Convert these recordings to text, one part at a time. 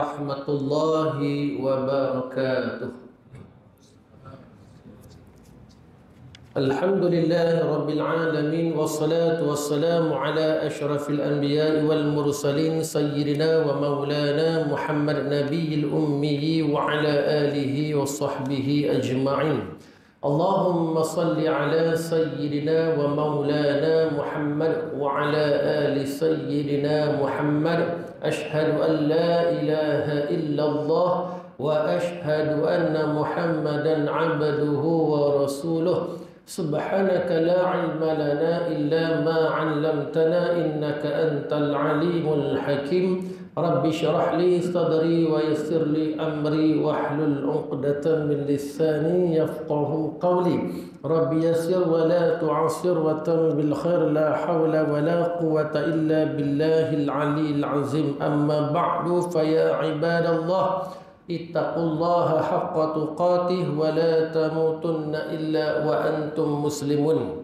warahmatullahi wabarakatuh. Alhamdulillahi rabbil alamin, wassalatu wassalamu ala asyrafil anbiya'i wal mursalin sayyidina wa maulana Muhammad nabiyil ummi wa ala alihi wa sahbihi ajma'in. Allahumma salli ala sayyidina wa maulana Muhammad wa ala ali sayyidina Muhammad. Ashhadu an la ilaha illallah wa ashhadu anna Muhammadan abduhu wa rasuluh. Subhanaka la ilma lana illa ma 'allamtana innaka antal alimul hakim. Rabbi syrah li sadri wa yassir li amri wahlul 'uqdatam min lisani yafqahu qawli. Rabbi yassir wa la tu'assir wa tam bil khair, la hawla wa la quwwata illa billahil aliyyil azim. Amma ba'du, fa ya ibadallah, ittaqullaha haqqa tuqatih wa la tamutunna illa wa antum muslimun.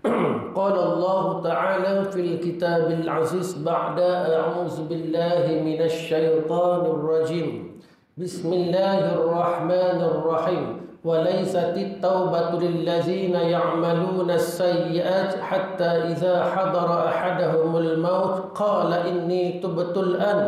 Qala Allah Ta'ala fil kitabil aziz ba'da a'udzu billahi minasy syaithanir rajim. Bismillahirrahmanirrahim. وليست التوبة للذين يعملون السيئات حتى إذا حضر أحدهم الموت قال إني تبت الآن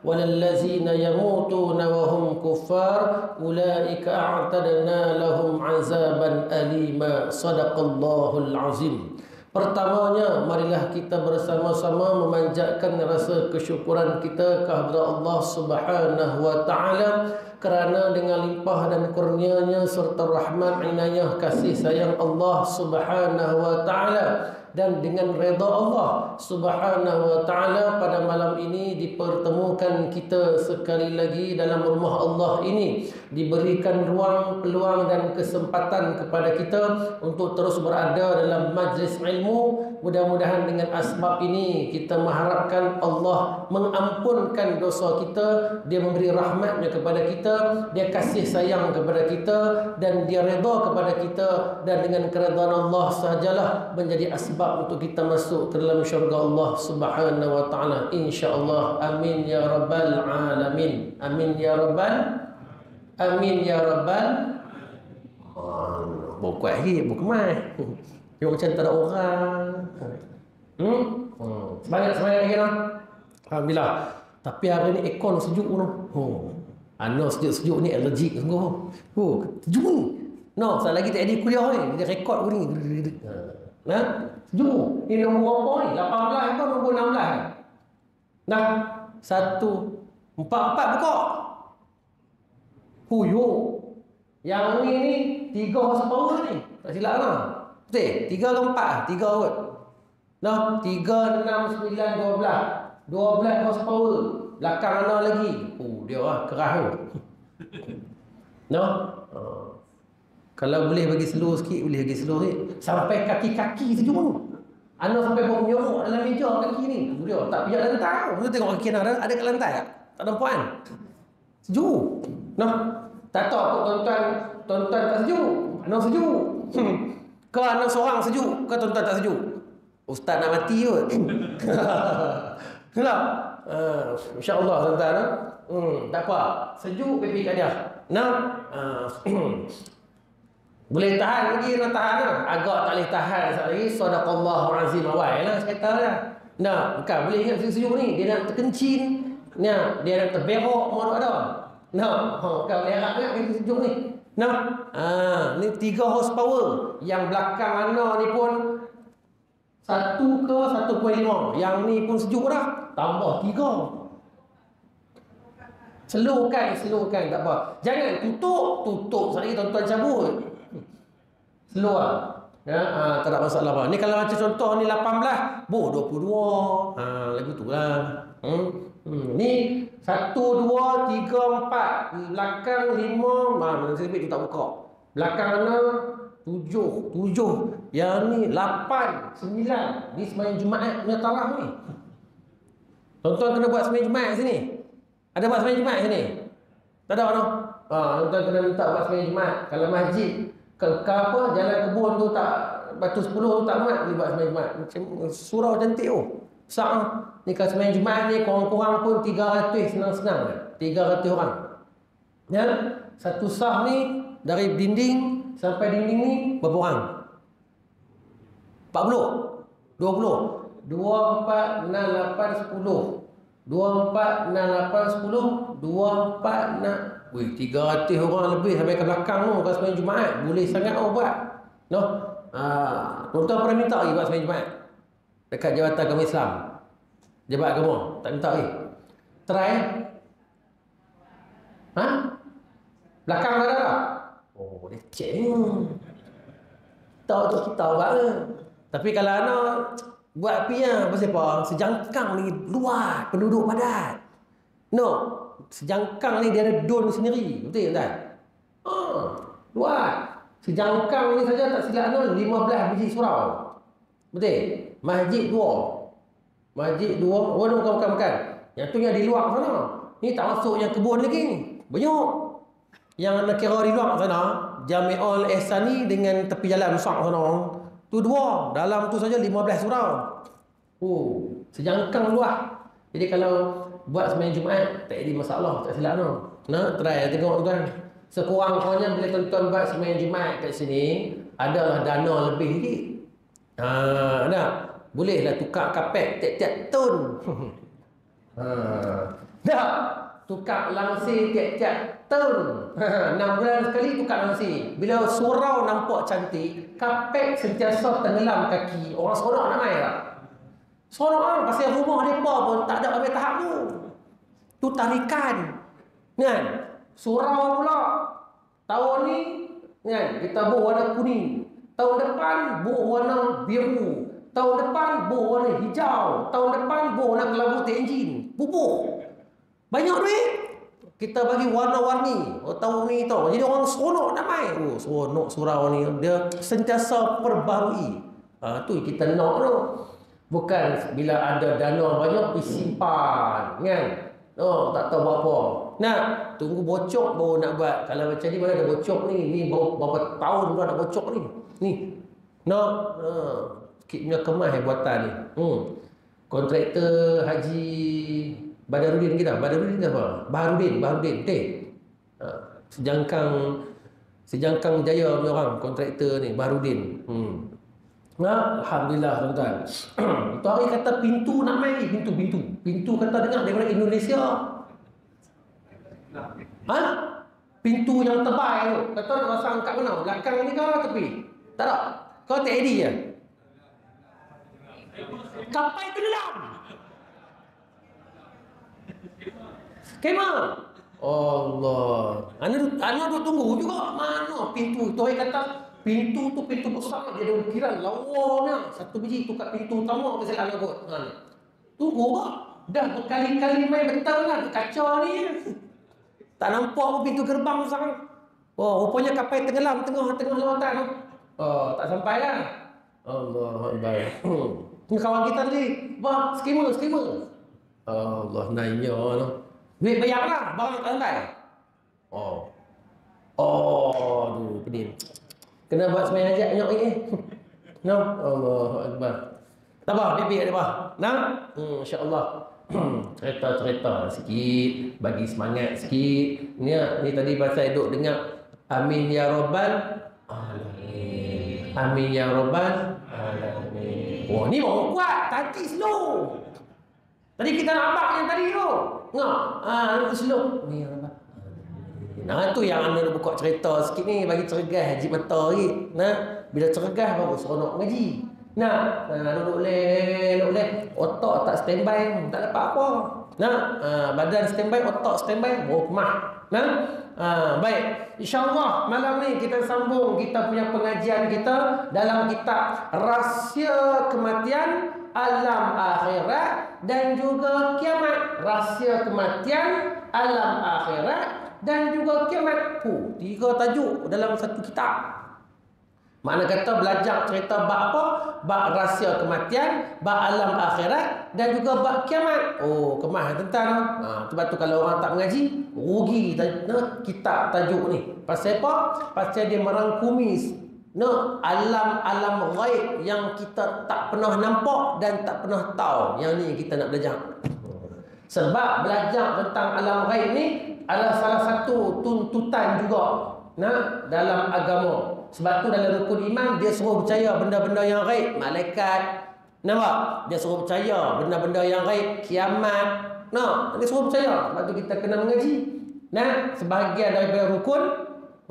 وللذين يموتون وهم كفار أولئك أعتدنا لهم عذابا أليما. صدق الله العظيم. Pertamanya, marilah kita bersama-sama memanjatkan rasa kesyukuran kita kehadrat Allah Subhanahu wa Ta'ala, kerana dengan limpah dan kurnianya serta rahmat inayah kasih sayang Allah Subhanahu wa Ta'ala dan dengan redha Allah Subhanahu wa Ta'ala, pada malam ini dipertemukan kita sekali lagi dalam rumah Allah ini, diberikan ruang, peluang dan kesempatan kepada kita untuk terus berada dalam majlis ilmu. Mudah-mudahan dengan asbab ini kita mengharapkan Allah mengampunkan dosa kita, Dia memberi rahmatnya kepada kita, Dia kasih sayang kepada kita, dan Dia redha kepada kita, dan dengan keredaan Allah sahajalah menjadi asbab untuk kita masuk ke dalam syurga Allah Subhanahu wa Ta'ala, insya-Allah. Amin ya rabbal alamin. Amin ya rabbal, amin ya rabbal. Bukan lagi, bukan mai. Tengok macam tak ada orang. Semangat lagi lah. Alhamdulillah. Tapi hari ni aircon sejuk tu. Ana sejuk-sejuk ni allergic sungguh. Sejuk ni. No, sekali lagi tak ada kuliah ni. Dia rekod aku ni. Sejuk. Ni nombor apa ni? 18 ke nombor 16? Nah, 144 buka. Huyuk. Yang ni 3 horsepower ni. Tak silap lah. Betul? 3 ke 4? 3 kot. Nah, 3, 6, 9, 12. 12 horsepower. Belakang mana lagi? Dia lah keras tu. Nah. Kalau boleh bagi slow sikit, boleh bagi slow sikit. Sampai kaki-kaki sejuk tu. Ana sampai bau menyorok dalam meja kaki ni. Dia tak pijak lantai. Kita tengok kaki ada kat lantai tak? Tak ada puan. Sejuk. Nah. Tak tahu apa tuan-tuan tak sejuk. Ana sejuk. Ke anak seorang sejuk, ke tuan-tuan tak sejuk? Ustaz nak mati kot. Kenapa? InsyaAllah tuan-tuan. Tak apa. Sejuk pipi kat dia. Nah. Boleh tahan lagi, nak tahan lah. Agak tak boleh tahan sekali lagi. Sadaqallahu azim awal lah cerita lah. Nah, bukan boleh ingat sejuk ni. Dia nak terkencing. Nah, dia nak terberok. Mau ada. Nah, bukan boleh harap nak sejuk ni. Nah, ni 3 horsepower. Yang belakang Ana ni pun 1 ke 1.5. Yang ni pun sejuk dah. Tambah 3. Slowkan tak apa. Jangan tutup sekali tuan-tuan cabut. Slow lah. Tak ada masalah apa. Ni kalau macam contoh ni 18, 22. Lagu tu lah. Ni 1, 2, 3, 4. Belakang 5. Mana sebab tu tak buka. Belakang mana 7. Yang ni 8, 9. Ni sembahyang Jumaat punya taraf ni. Tuan-tuan kena buat sembahyang Jumaat sini. Ada buat sembahyang Jumaat sini? Tak ada mana? Tuan-tuan kena minta buat sembahyang Jumaat. Kalau masjid ke apa jalan kebun tu tak, batu 10 tu tak muat, boleh buat sembahyang Jumaat. Macam surau cantik tu. Sah. Ni kalau sembahyang Jumaat ni kurang-kurang pun 300 senang-senang. 300 orang. Ya. Satu sah ni dari dinding sampai dinding ni berapa orang? 40. 20. 2, 4, 6, 8, 10. 2, 4, 6, 8, 10. 2, 4, 6. Wih, 300 orang lebih sampai ke belakang tu. Kalau sembahyang Jumaat. Boleh sangat orang buat. No? Tuan-tuan pernah minta lagi buat sembahyang Jumaat? Dekat Jabatan Agama Islam. Jabat Agama. Tak minta lagi? Try. Ha? Belakang ada tak? Oh, dia cek. Tahu tu kita buat. Tapi kalau anak buat api lah. Pasal apa? Sejangkang ni luar penduduk padat. No. Sejangkang ni dia ada don sendiri. Betul tak? Luar. Sejangkang ni saja tak silap anak 15 biji surau. Betul? Masjid 2. Masjid 2. Oh, bukan. Yang tu yang di luar sana. Ni tak masuk yang kebun lagi ni. Banyak. Yang nak kira di luar sana. Jami'ul Ihsani dengan tepi jalan besar sana. Tu 2. Dalam tu saja 15 surau. Oh, sejangkang luar. Jadi kalau buat sembahyang Jumaat tak ada masalah, tak silap no. Nah, try tengok tuan. Sekurang-kurangnya bila tuan-tuan buat sembahyang Jumaat kat sini, adalah dana lebih sikit. Nak. Bolehlah tukar kapet tiap-tiap tahun. Dah. Tukar langsir tiap-tiap tahun. 6 bulan sekali tukar langsir. Bila surau nampak cantik, kapet sentiasa tenggelam kaki. Orang seronok nak main tak? Seronok lah. Pasal rumah mereka pun tak ada sampai tahap tu. Tu tarikan. Kan? Surau pula. Tahun ni, kan? Kita buh warna kuning. Tahun depan buh warna biru. Tahun depan buh warna hijau. Tahun depan buh warna kelabu enjin. Bubuh. Banyak duit. Kita bagi warna-warni. Tahun ni tau. Jadi orang seronok nak main. Oh, seronok surau ni. Dia sentiasa perbarui. Tu kita nak tu. Bukan bila ada dana banyak disimpan, kan? Tak tahu buat apa. Nak tunggu bocok baru nak buat. Kalau macam ni mana ada bocok ni? Ni berapa tahun baru nak bocok ni? Ni. Sikit punya kemas buatan ni. Kontraktor Haji Badarudin kita. Badarudin apa? Baharudin, betul. Sejangkang Jaya punya orang kontraktor ni, Baharudin. Alhamdulillah tuan-tuan. Tu hari kata pintu nak main ni, pintu kata dengar daripada Indonesia. Pintu yang tebal tu. Kata nak pasang kat mana? Belakang ni ke tepi? Tak ada. Kau tak edit je. Kapal tenggelam. Kemah. Allah. Ana duk tunggu juga mana pintu. Tu hari kata pintu tu pintu besar, dia ada ukiran lawanya. Satu biji tukar pintu utama ke saya kot. Tunggu kok. Dah berkali-kali main betul lah kaca ni. Tak nampak pun pintu gerbang besar. Oh, rupanya kapal tenggelam tengah lautan. Tak sampai lah. Allah Akbar. Ni kawan kita tadi, skema. Allah nanya lah. Duit bayar lah, barang tak sampai. Aduh, pedih. Kena buat sembahyang hajat banyak lagi. No, Allahu Akbar. Tak apa, bibi ada apa? Nah, insya-Allah. Cerita-cerita sikit, bagi semangat sikit. Ni tadi pasal duk dengar amin ya rabbal alamin. Amin ya rabbal alamin. Oh, ni baru kuat, tadi slow. Tadi kita nampak yang tadi tu. Ni slow. Ni ya rabbal. Nah, tu yang anda buka cerita sikit ni bagi cergah haji mata lagi. Nah, bila cergah baru seronok ngaji. Nah, duduk leh. Otak tak standby, tak dapat apa. Nah, badan standby, otak standby, baru kemah. Nah, baik. InsyaAllah malam ni kita sambung kita punya pengajian kita dalam kitab Rahsia Kematian, Alam Akhirat dan juga Kiamat. Rahsia Kematian, Alam Akhirat dan juga kiamat. 3 tajuk dalam satu kitab. Mana kata belajar cerita bab apa? Bab rahsia kematian, bab alam akhirat dan juga bab kiamat. Kemah tentang. Sebab tu kalau orang tak mengaji, rugi kitab tajuk ni. Pasal apa? Pasal dia merangkumi No, alam-alam ghaib yang kita tak pernah nampak dan tak pernah tahu. Yang ni kita nak belajar. Sebab belajar tentang alam ghaib ni adalah salah satu tuntutan juga dalam agama. Sebab tu dalam rukun iman dia suruh percaya benda-benda yang ghaib, malaikat. Nampak? Dia suruh percaya benda-benda yang ghaib, kiamat. Dia suruh percaya. Sebab tu kita kena mengaji. Sebahagian daripada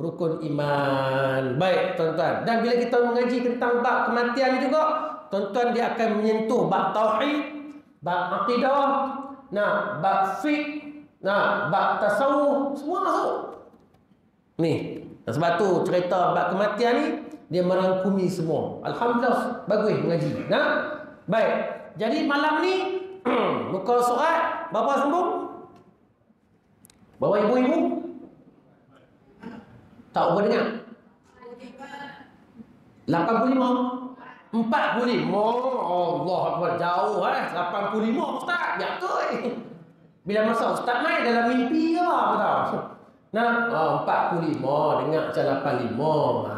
rukun iman. Baik tuan-tuan. Dan bila kita mengaji tentang bab kematian juga, tuan-tuan dia akan menyentuh bab tauhid, bab akidah, bab fiqh, bab tasawuf, semua masuk. Ni. Sebab tu cerita bab kematian ni dia merangkumi semua. Alhamdulillah bagus mengaji. Baik. Jadi malam ni muka surat berapa sambung? Bawa ibu-ibu? Tak apa dengar? 85? 45? Allah Akbar, jauh 85 ustaz, ya betul. Bila masa ustaz main dalam mimpi ke apa tahu? 45, dengar macam 85.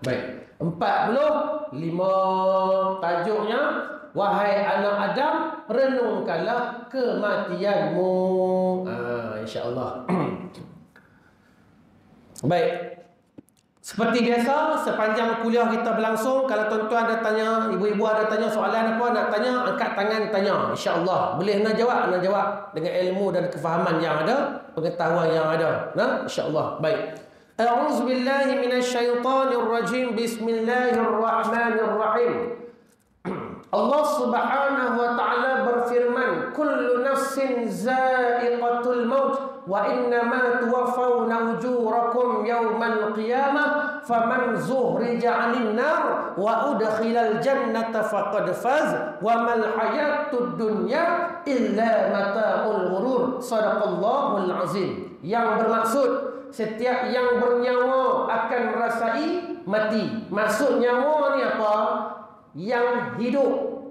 Baik. 45 tajuknya, wahai anak Adam, renungkanlah kematianmu. Insya-Allah. Baik. Seperti biasa, sepanjang kuliah kita berlangsung, kalau tuan-tuan ada tanya, ibu-ibu ada tanya soalan apa nak tanya, angkat tangan tanya. InsyaAllah. Boleh nak jawab dengan ilmu dan kefahaman yang ada, pengetahuan yang ada. InsyaAllah. Baik. A'udzubillahi minasyaitanirrajim. Bismillahirrahmanirrahim. Allah Subhanahu wa taala berfirman, kullu nafsin za'iqatul maut wa innama tuwaffawna ujurakum yawmal qiyamah faman zuhrija 'anil nar wa udkhilal jannata faqad faz wa mal hayatud dunya illa mata'ul ghurur. Shadaqallahul azim. Yang bermaksud setiap yang bernyawa akan merasai mati. Maksud nyawa ni apa? Yang hidup.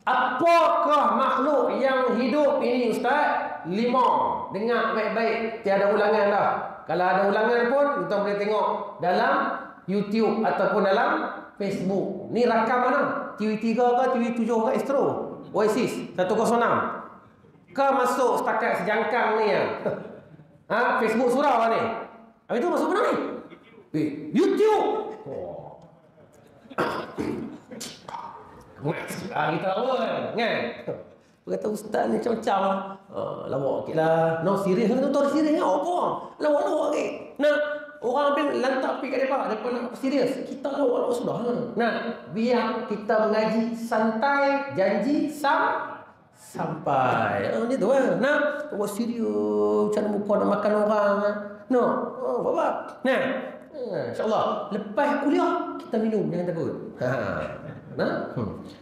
Apakah makhluk yang hidup ini ustaz? 5. Dengar baik-baik, tiada ulangan dah. Kalau ada ulangan pun kita boleh tengok dalam YouTube ataupun dalam Facebook. Ni rakam mana? TV3 ke TV7 ke Astro? Oasis 106. Ke masuk setakat sejangkang ni ya? Facebook surau ni. Habis tu masuk mana ni? YouTube. Kita apa kan? Kata ustaz ni macam-macam lawak okey lah. No serius kan tu serius apa? Lawak-lawak okey. Orang ambil lantak pergi kat depa nak serius. Kita lawak-lawak sudah. Biar kita mengaji santai, janji sampai. Ni tu kan. Buat serius macam muka nak makan orang. Apa? InsyaAllah lepas kuliah kita minum, jangan takut.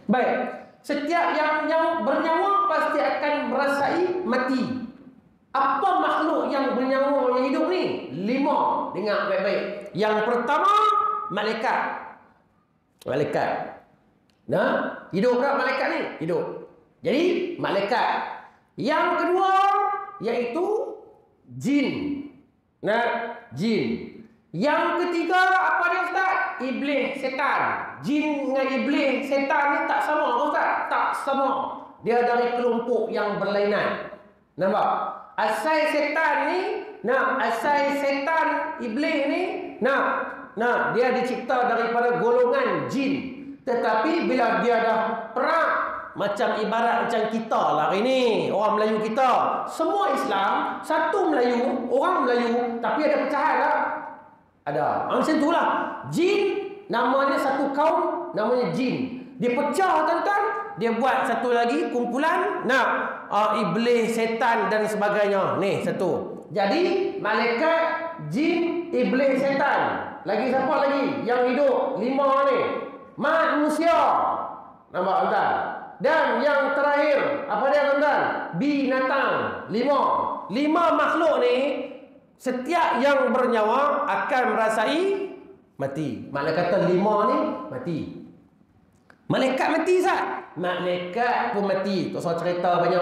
Baik. Setiap yang bernyawa pasti akan merasai mati. Apa makhluk yang bernyawa yang hidup ni? 5. Dengar baik-baik. Yang pertama, malaikat. Hidup tak malaikat ni? Hidup. Jadi malaikat. Yang kedua iaitu jin. Jin. Yang ketiga apa dia ustaz? Iblis, setan. Jin dengan iblis, setan ni tak sama ustaz? Tak sama. Dia dari kelompok yang berlainan. Nampak? Asal setan ni, asal setan iblis ni, dia dicipta daripada golongan jin. Tetapi bila dia dah perak, macam ibarat macam kita lah hari ni, orang Melayu kita. Semua Islam, satu Melayu, orang Melayu, tapi ada pecahan lah. Ada. Macam tu lah. Jin, namanya satu kaum, namanya jin. Dia pecah tuan-tuan. Dia buat satu lagi kumpulan. Iblis, setan dan sebagainya. Ni satu. Jadi, malaikat, jin, iblis, setan. Lagi siapa lagi? Yang hidup. 5 ni. Manusia. Nampak tuan-tuan? Dan yang terakhir, apa dia tuan-tuan? Binatang. 5 makhluk ni, setiap yang bernyawa akan merasai mati. Malaikat kata 5 ni mati. Malaikat mati sah? Malaikat pun mati. Tak usah cerita banyak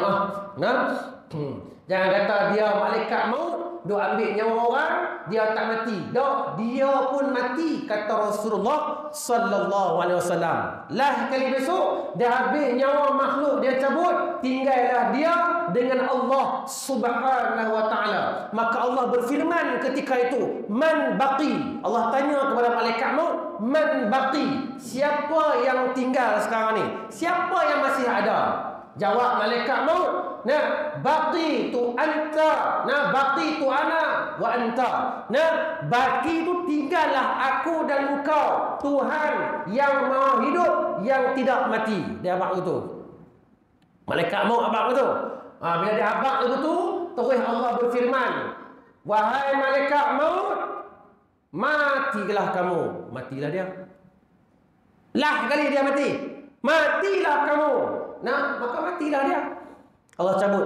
Jangan kata dia malaikat maut, Duk ambil nyawa orang, dia tak mati. Dok, dia pun mati, kata Rasulullah sallallahu alaihi wasallam. Lah kali besok dia habis nyawa makhluk dia cabut, tinggallah dia dengan Allah Subhanahu wa taala. Maka Allah berfirman ketika itu, man baqi. Allah tanya kepada malaikat maut, man baqi? Siapa yang tinggal sekarang ni? Siapa yang masih ada? Jawab malaikat maut, nah, baqi tu anta, nah, baqi tu ana wa anta. Nah, baqi tu tinggallah aku dan engkau, Tuhan yang maha hidup, yang tidak mati. Dia abang itu. Malaikat maut abang itu. Bila dia abang itu, terus Allah berfirman, wahai malaikat maut, matilah kamu. Matilah dia. Lah kali dia mati. Matilah kamu. Nah, maka matilah dia. Allah cabut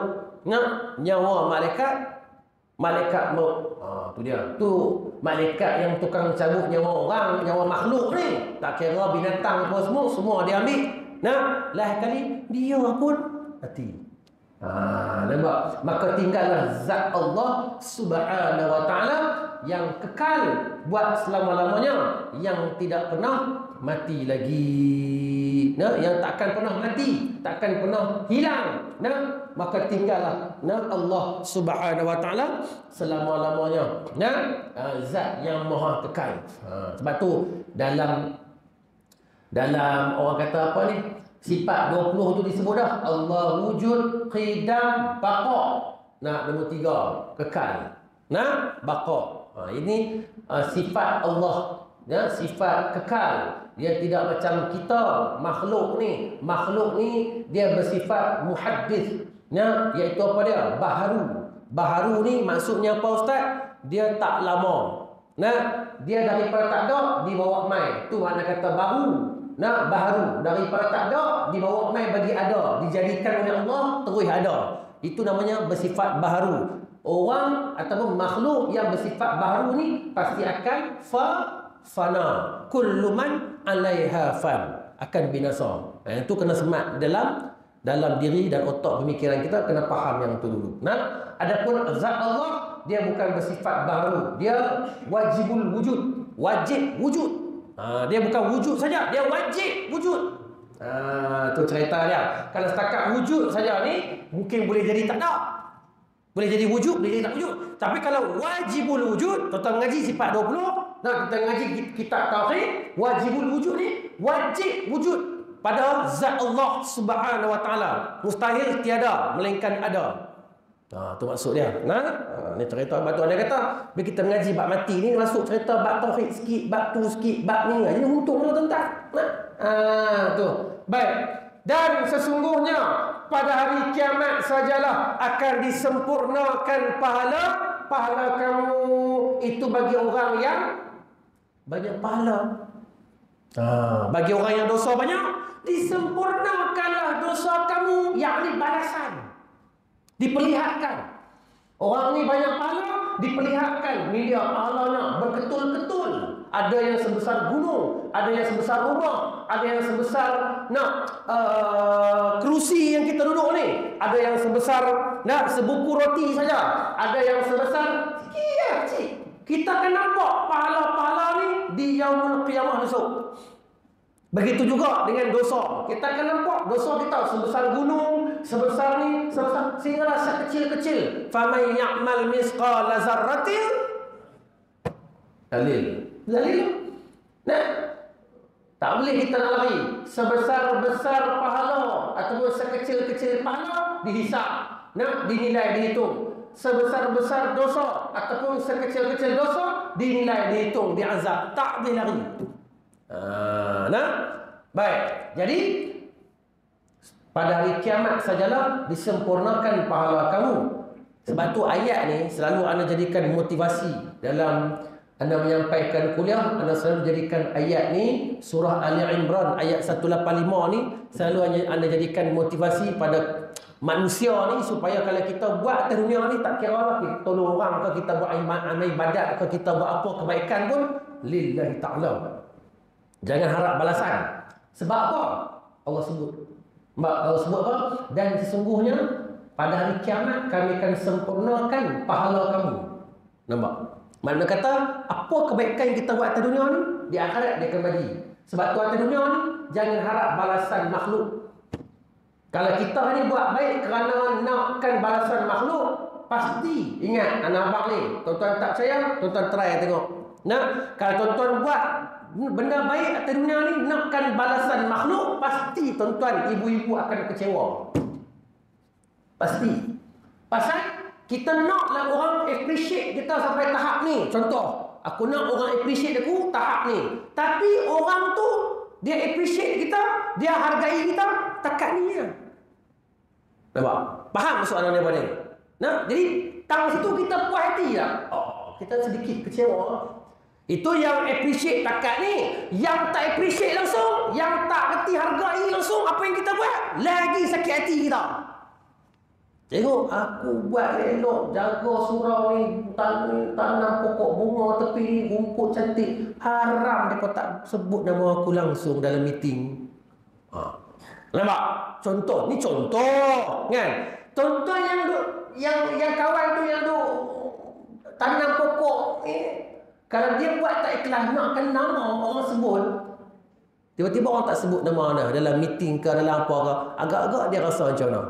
nyawa malaikat maut. Tu dia. Tu malaikat yang tukang cabut nyawa orang, nyawa makhluk ni. Tak kira binatang apa semua dia ambil. Nah, lah kali dia pun mati. Nampak? Maka tinggallah zat Allah Subhanahu wa taala yang kekal buat selama-lamanya, yang tidak pernah mati lagi. Nah, yang takkan pernah mati, takkan pernah hilang. Nah, maka tinggallah Allah Subhanahu wa taala selama-lamanya. Nah, zat yang maha kekal. Sebab tu dalam orang kata apa ni? Sifat 20 tu disebut dah. Allah wujud, qidam, baqa. Nah, nombor 3, kekal. Nah, baqa. Ini sifat Allah. Ya, sifat kekal. Dia tidak macam kita, makhluk ni. Makhluk ni dia bersifat muhaddis. Ya, iaitu apa dia? Baharu. Baharu ni maksudnya apa ustaz? Dia tak lama. Nah, dia daripada tak ada dibawa mai. Tu makna kata baru. Nah, baharu. Daripada tak ada dibawa mai bagi ada. Dijadikan oleh Allah terus ada. Itu namanya bersifat baharu. Orang ataupun makhluk yang bersifat baharu ni pasti akan fana. Kullu man 'alaiha fan, akan binasa. Itu kena semat dalam diri dan otak pemikiran kita, kena faham yang tu dulu. Nah, adapun zat Allah, dia bukan bersifat baharu. Dia wajibul wujud, wajib wujud. Dia bukan wujud saja, dia wajib wujud. Tu cerita dia. Kalau setakat wujud saja ni mungkin boleh jadi tak ada. Boleh jadi wujud, boleh jadi tak wujud. Tapi kalau wajibul wujud, tuan-tuan mengaji sifat 20, kita mengaji kitab tauhid, wajibul wujud ni wajib wujud pada zat Allah Subhanahu wa taala. Mustahil tiada melainkan ada. Tu maksud dia. Ni cerita bab tu. Dia kata bila kita mengaji bab mati ni masuk cerita bab tauhid sikit, bab tu sikit, bab ni. Ini untuk mana tuan-tuan? Tu. Baik. Dan sesungguhnya pada hari kiamat sajalah akan disempurnakan pahala kamu itu bagi orang yang banyak pahala. Bagi orang yang dosa banyak, disempurnakanlah dosa kamu, yakni balasan. Diperlihatkan. Orang ni banyak pahala, diperlihatkan miliar pahalanya berketul-ketul. Ada yang sebesar gunung, ada yang sebesar rumah, ada yang sebesar kerusi yang kita duduk ni, ada yang sebesar sebuku roti saja, ada yang sebesar kecil. Kita akan nampak pahala-pahala ni di yaumul qiyamah besok. Begitu juga dengan dosa. Kita akan nampak dosa kita sebesar gunung, sebesar ni, sebesar sehinggalah sekecil-kecil. Faman ya'mal misqala zarratin dalil. Nah, tak boleh kita nak lari. Sebesar-besar pahala ataupun sekecil-kecil pahala dihisap, dinilai, dihitung. Sebesar-besar dosa ataupun sekecil-kecil dosa dinilai, dihitung, diazab. Tak boleh lari. Baik. Jadi pada hari kiamat sajalah disempurnakan pahala kamu. Sebab tu ayat ni selalu anda jadikan motivasi dalam anda menyampaikan kuliah. Anda selalu jadikan ayat ni, surah Ali Imran ayat 185 ni selalu anda jadikan motivasi pada manusia ni, supaya kalau kita buat atas dunia ni, tak kira lah kita tolong orang ke, kita buat amal ibadat ke, kita buat apa kebaikan pun, lillahi ta'ala. Jangan harap balasan. Sebab apa? Allah sebut apa? Dan sesungguhnya pada hari kiamat kami akan sempurnakan pahala kamu. Nampak? Makna kata, apa kebaikan yang kita buat atas dunia ni, di akhirat dia akan bagi. Sebab tu atas dunia ni, jangan harap balasan makhluk. Kalau kita ni buat baik kerana nakkan balasan makhluk, pasti ingat anak abang ni. Tuan-tuan tak percaya, tuan-tuan try tengok. Nah, kalau tuan-tuan buat benda baik atas dunia ni, nakkan balasan makhluk, pasti tuan-tuan, ibu-ibu akan kecewa. Pasti. Pasal kita naklah orang appreciate kita sampai tahap ni. Contoh, aku nak orang appreciate aku tahap ni. Tapi orang tu, dia appreciate kita, dia hargai kita, takat ni je. Nampak? Faham soalan dia pada ni? Nah, jadi tang situ kita puas hati lah. Oh, kita sedikit kecewa. Itu yang appreciate takat ni. Yang tak appreciate langsung, yang tak reti hargai langsung apa yang kita buat, lagi sakit hati kita. Tengok, aku buat elok, jaga surau ni, tanam pokok bunga tepi ni, rumput cantik. Haram mereka tak sebut nama aku langsung dalam meeting. Nampak? Contoh, ni contoh kan? Contoh yang kawan tu yang tu tanam pokok ni, kalau dia buat tak ikhlas, nakkan nama orang sebut, tiba-tiba orang tak sebut nama dia dalam meeting ke, dalam apa ke, agak-agak dia rasa macam mana?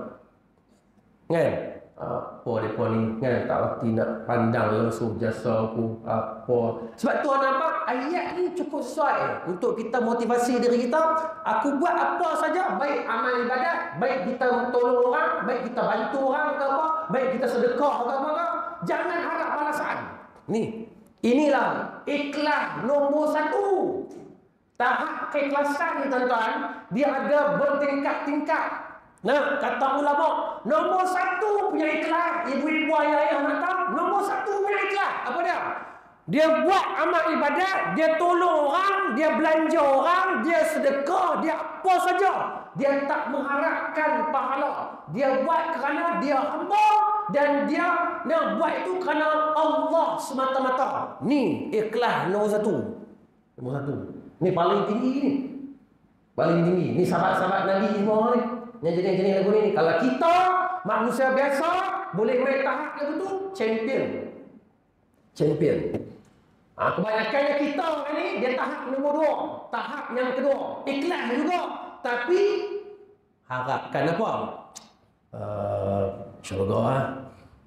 Kan? Apa mereka ni kan, tak reti nak pandang langsung jasa aku apa. Sebab tu nampak ayat ni cukup sesuai untuk kita motivasi diri kita. Aku buat apa saja, baik amal ibadat, baik kita tolong orang, baik kita bantu orang ke apa, baik kita sedekah ke apa ke, jangan harap balasan. Inilah ikhlas nombor 1. Tahap keikhlasan ni tuan-tuan, dia ada bertingkat-tingkat. Nah, kata ulama, nombor 1 punya ikhlas, ibu-ibu ayah-ayah nak tahu, nombor 1 punya ikhlas apa dia? Dia buat amal ibadat, dia tolong orang, dia belanja orang, dia sedekah, dia apa saja. Dia tak mengharapkan pahala. Dia buat kerana dia hamba dan dia nak buat itu kerana Allah semata-mata. Ni ikhlas nombor 1. Nombor 1. Ni paling tinggi ni. Paling tinggi. Ni sahabat-sahabat Nabi semua ni. Yang jenis-jenis lagu ni. Kalau kita manusia biasa boleh main tahap lagu tu, champion. Kebanyakannya kita ni dia tahap nombor 2, tahap yang kedua, ikhlas juga. Tapi harapkan apa? Syurga lah.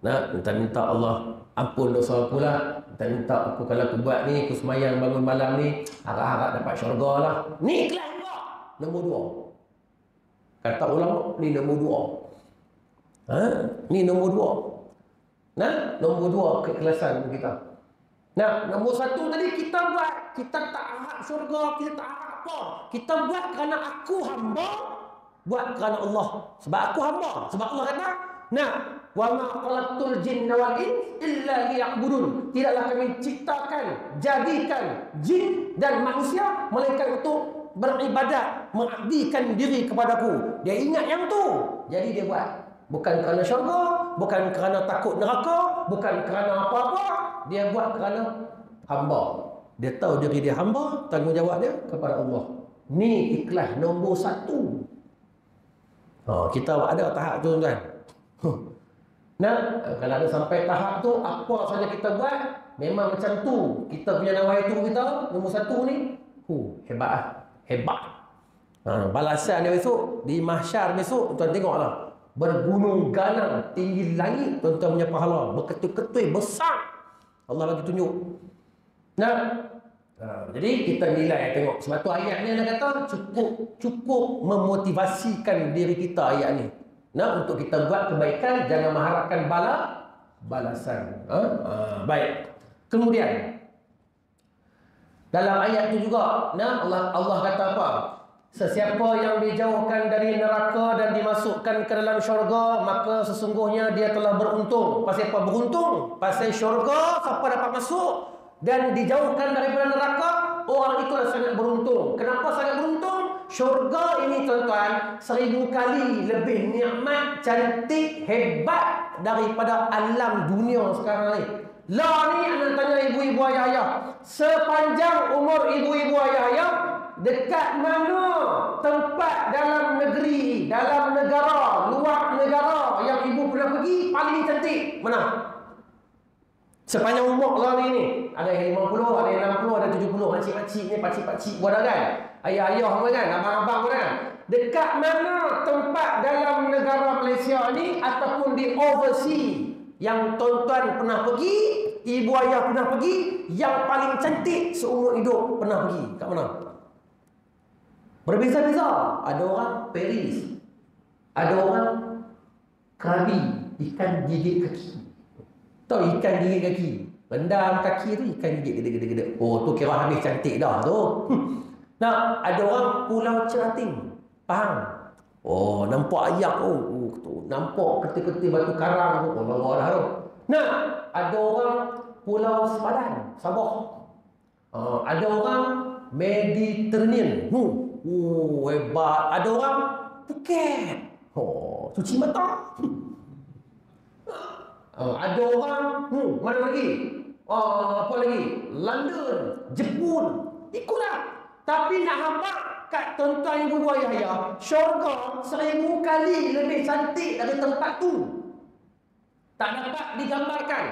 Nak minta Allah ampun dosa aku lah. Minta aku kalau aku buat ni, aku semayang bangun malam ni, harap-harap dapat syurga lah. Ni ikhlas juga. Nombor 2. Kata ulama, ni nombor 2. Ni nombor 2. Nah, nombor 2 keikhlasan kita. Nah, nombor 1 tadi kita buat, kita tak harap syurga, kita tak harap apa. Kita buat kerana aku hamba, buat kerana Allah. Sebab aku hamba. Sebab Allah kata, nah, wa ma khalaqtul jinna wal ins illa liya'budun. Tidaklah kami ciptakan, jadikan jin dan manusia melainkan untuk beribadat, mengabdikan diri kepadaku. Dia ingat yang tu, jadi dia buat. Bukan kerana syurga, bukan kerana takut neraka, bukan kerana apa-apa. Dia buat kerana hamba. Dia tahu diri dia hamba, tanggungjawab dia kepada Allah. Ni ikhlas nombor 1. Kita ada tahap tu kan. Nah, kalau ada sampai tahap tu, apa saja kita buat memang macam tu. Kita punya nawaitu kita nombor 1 ni, hebat lah. Hebat. Balasan dia besok di mahsyar besok, tuan tengoklah, bergunung ganang tinggi langit tuan-tuan punya pahala, berketul-ketul besar. Allah bagi tunjuk. Jadi kita nilai tengok. Sebab tu ayat ni dia kata cukup memotivasikan diri kita ayat ni. Untuk kita buat kebaikan, jangan mengharapkan balasan. Baik. Kemudian dalam ayat tu juga, Allah kata apa? Sesiapa yang dijauhkan dari neraka dan dimasukkan ke dalam syurga, maka sesungguhnya dia telah beruntung. Pasal apa beruntung? Pasal syurga, siapa dapat masuk dan dijauhkan daripada neraka, orang itulah sangat beruntung. Kenapa sangat beruntung? Syurga ini tuan-tuan 1000 kali lebih nikmat, cantik, hebat daripada alam dunia sekarang ni. Lah ni anak tanya ibu-ibu ayah-ayah, sepanjang umur ibu-ibu ayah-ayah, dekat mana tempat dalam negeri, dalam negara, luar negara yang ibu pernah pergi paling cantik? Mana? Sepanjang umur lah ni. Ada yang 50, ada yang 60, ada 70. Makcik-makcik ni, pakcik-pakcik pun ada kan. Ayah-ayah pun kan, abang-abang pun kan. Dekat mana tempat dalam negara Malaysia ni ataupun di overseas yang tuan-tuan pernah pergi, ibu ayah pernah pergi, yang paling cantik seumur hidup pernah pergi? Kat mana? Berbeza-beza. Ada orang Paris, ada orang Krabi, ikan gigit kaki. Tahu ikan gigit kaki? Rendam kaki tu ikan gigit gede-gede. Oh, tu kira habis cantik dah tu. Nah, ada orang Pulau Cerating. Faham? Oh, nampak ayak tu. Nampak keti-keti batu karang tu. Oh, lawa dah tu. Nah, ada orang Pulau Sepadan, Sabah. Ada orang Mediterranean. Hebat. Ada orang Phuket. Oh, cuci mata. Ada orang mana lagi? Apa lagi? London, Jepun. Ikutlah. Tapi nak nampak kat tuan-tuan ibu ayah, syurga 1000 kali lebih cantik dari tempat tu. Tak dapat digambarkan.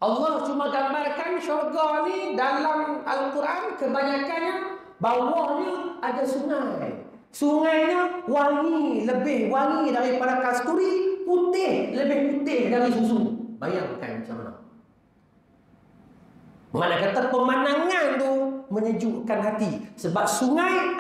Allah cuma gambarkan syurga ni dalam Al-Quran kebanyakannya bawahnya ada sungai. Sungainya wangi, lebih wangi daripada kasturi, putih, lebih putih dari susu. Bayangkan macam mana. Mana kata pemandangan tu menyejukkan hati. Sebab sungai,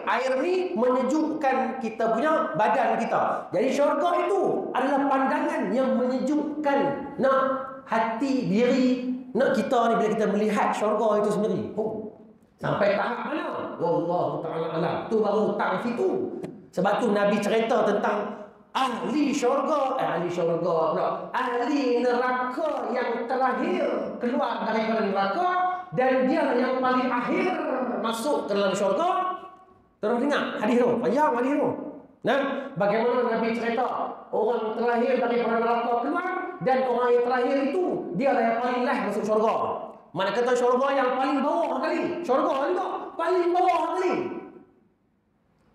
air ni menyejukkan kita punya badan kita. Jadi syurga itu adalah pandangan yang menyejukkan nak hati diri, nak kita ni bila kita melihat syurga itu sendiri. Sampai tahap mana? Wallahu ta'ala alam. Tu baru ta'rif itu. Sebab tu Nabi cerita tentang ahli syurga, ahli neraka yang terakhir keluar daripada neraka, dan dia yang paling akhir masuk ke dalam syurga. Terus dengar hadis tu, panjang hadis tu. Nah, bagaimana Nabi cerita orang terakhir daripada neraka keluar, dan orang yang terakhir itu dia yang paling last masuk syurga. Mana kata syurga yang paling bawah kali, syurga juga paling bawah kali.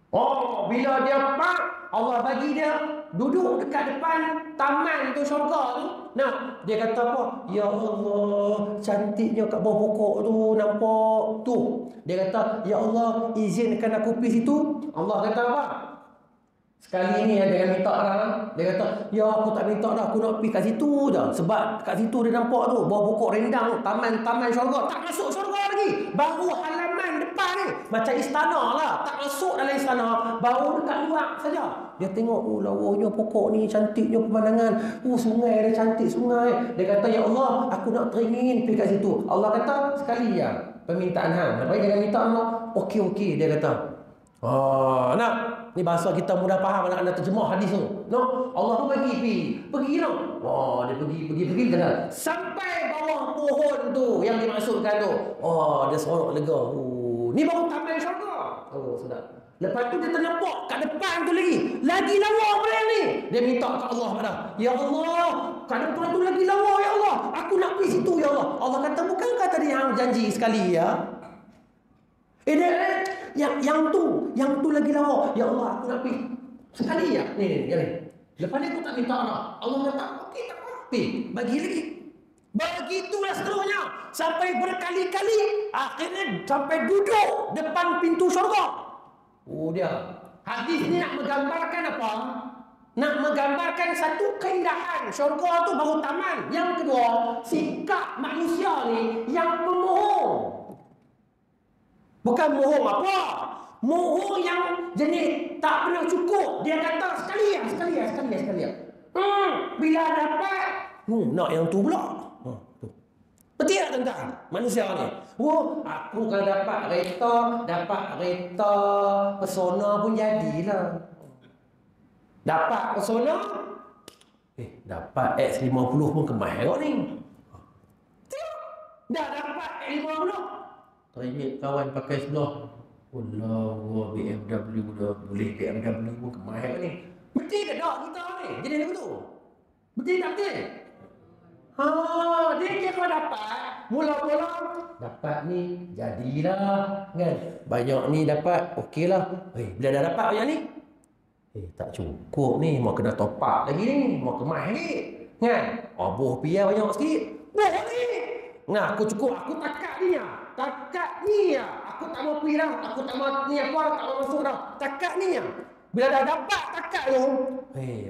Oh, bila dia Allah bagi dia duduk dekat depan taman tu syurga tu. Nah, dia kata apa? Ya Allah, cantiknya kat bawah pokok tu, nampak tu. Dia kata, ya Allah, izinkan aku pergi situ. Allah kata apa? Sekali ni dia minta dah. Dia kata, ya aku tak minta dah, aku nak pergi kat situ dah. Sebab kat situ dia nampak tu, bawah pokok rendang, taman syurga. Tak masuk syurga lagi. Baru halaman depan ni. Macam istana lah. Tak masuk dalam istana. Baru dekat luar saja. Dia tengok, lawanya pokok ni, cantiknya pemandangan. Sungai dia cantik, sungai. Dia kata, ya Allah, aku nak teringin pergi kat situ. Allah kata, sekali ya permintaan hang. Lepas jangan minta Allah. Okey, dia kata. Nak, ni bahasa kita mudah faham nak anda terjemah hadis tu. No, Allah tu pergi no. Dia pergi kan. Sampai bawah pohon tu yang dimaksudkan tu. Dia seronok lega. Ni baru taman syurga. Sudah. Lepas tu dia ternampak kat depan tu lagi lawa pula ni. Dia minta kat Allah pada, ya Allah, kat depan tu lagi lawa ya Allah. Aku nak pergi situ ya Allah. Allah kata, bukankah tadi hang janji sekali ya? Yang tu lagi lawa. Ya Allah, aku nak pergi sekali ya. Ni. Lepas ni aku tak minta Allah kata, okey tak apa. Bagi lagi. Begitulah seterusnya. Sampai berkali-kali. Akhirnya sampai duduk depan pintu syurga. Dia. Hadis ni nak menggambarkan apa? Nak menggambarkan satu keindahan. Syurga tu baru taman. Yang kedua, sikap manusia ni yang pemohong. Bukan mohong apa? Mohong yang jenis tak pernah cukup. Dia kata sekali ya. Bila dapat, nak yang tu pula. Betul tak tuan-tuan? Manusia ni. Aku kalau dapat kereta pesona pun jadilah. Dapat pesona, dapat X50 pun kemas kau ni. Dah dapat X50. Teringat kawan pakai sebelah. Allah, BMW dah boleh BMW pun kemas kau ni. Betul ke tak kita ni? Jadi lagu tu? Betul tak betul? Dia kira dapat. Mula-mula dapat ni, jadilah kan. Banyak ni dapat, okey lah. Bila dah dapat banyak ni, tak cukup ni, mau kena top up lagi ni, mau kemas lagi kan. Boh biar banyak sikit. Boleh. Nah, aku cukup, aku takat ni ya. Takat ni ya. Aku tak mau pergi dah. Aku tak mau ni apa, tak mau masuk dah. Takat ni ya. Bila dah dapat takat tu,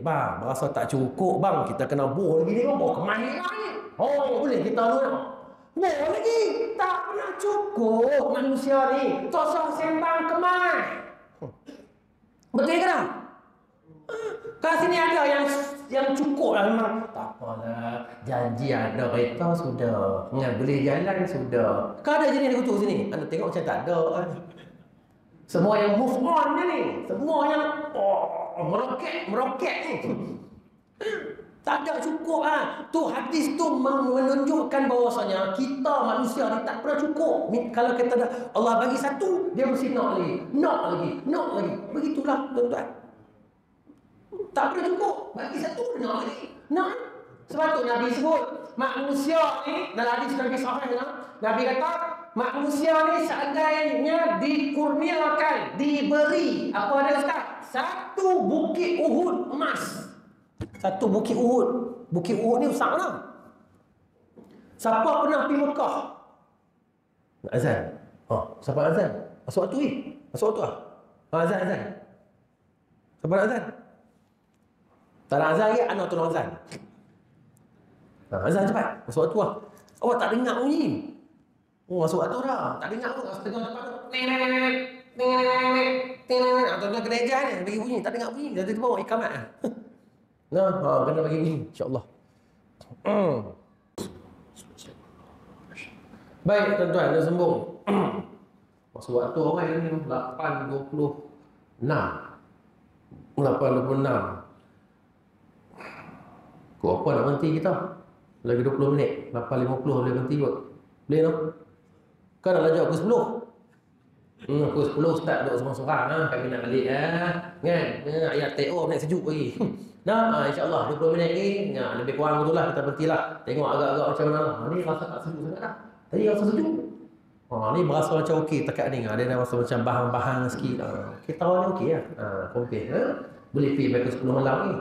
bang, berasa tak cukup bang. Kita kena buh lagi ni, bang. Buh ke mana ni? Oh, boleh kita lu nak. Buh lagi. Tak pernah cukup manusia ni. Sosok sembang kemas. Betul ke tak? Kat sini ada yang cukup lah memang. Tak apalah, janji ada kereta sudah. Boleh jalan sudah. Kau ada jenis dia kutuk sini? Anda tengok macam tak ada. Semua yang move on ni. Semua yang meroket ni. Tak ada cukup Tu hadis tu menunjukkan bahawasanya kita manusia ni tak pernah cukup. Kalau kita dah Allah bagi satu, dia mesti nak lagi. Begitulah tuan-tuan. Tak pernah cukup. Bagi satu, nak lagi. Nak. Sebab tu Nabi sebut, manusia ni, dalam hadis Nabi Sahih, Nabi kata, manusia ni seandainya dikurniakan, diberi, apa dia Ustaz? Satu bukit Uhud emas. Satu bukit Uhud. Bukit Uhud ni besar lah. Siapa pernah pergi Mekah? Nak azan? Siapa nak azan? Masuk waktu ni? Masuk waktu lah? Azan. Siapa nak azan? Tak nak azan lagi, anak tolong azan. Azan cepat. Masuk waktu lah. Awak tak dengar bunyi. Masuk waktu dah. Tak dengar pun. Setengah depan tu. Tuan-tuan kena ejar ni. Bagi bunyi. Tak dengar bunyi. Jadi tu bawa ikamat lah. Kena bagi bunyi. InsyaAllah. Baik tuan-tuan. Dah sembung. Masuk waktu orang ni 8.26. 8.26. Kau apa nak berhenti kita? Lagi 20 minit. 8.50 boleh berhenti kot. Boleh tak? Kau nak lajak pukul 10? Pukul 10 start duduk sorang-sorang. Kami nak balik kan? Ayat TO naik sejuk lagi. InsyaAllah 20 minit lagi. Lebih kurang betul lah kita berhentilah. Tengok agak-agak macam mana. Ni rasa tak sejuk sangat dah. Tadi rasa sejuk. Ni berasa macam okey tekat ni. Dia dah rasa macam bahang-bahang sikit. Kita awal ni okey lah. Compare. Boleh pergi sampai ke 10 malam ni.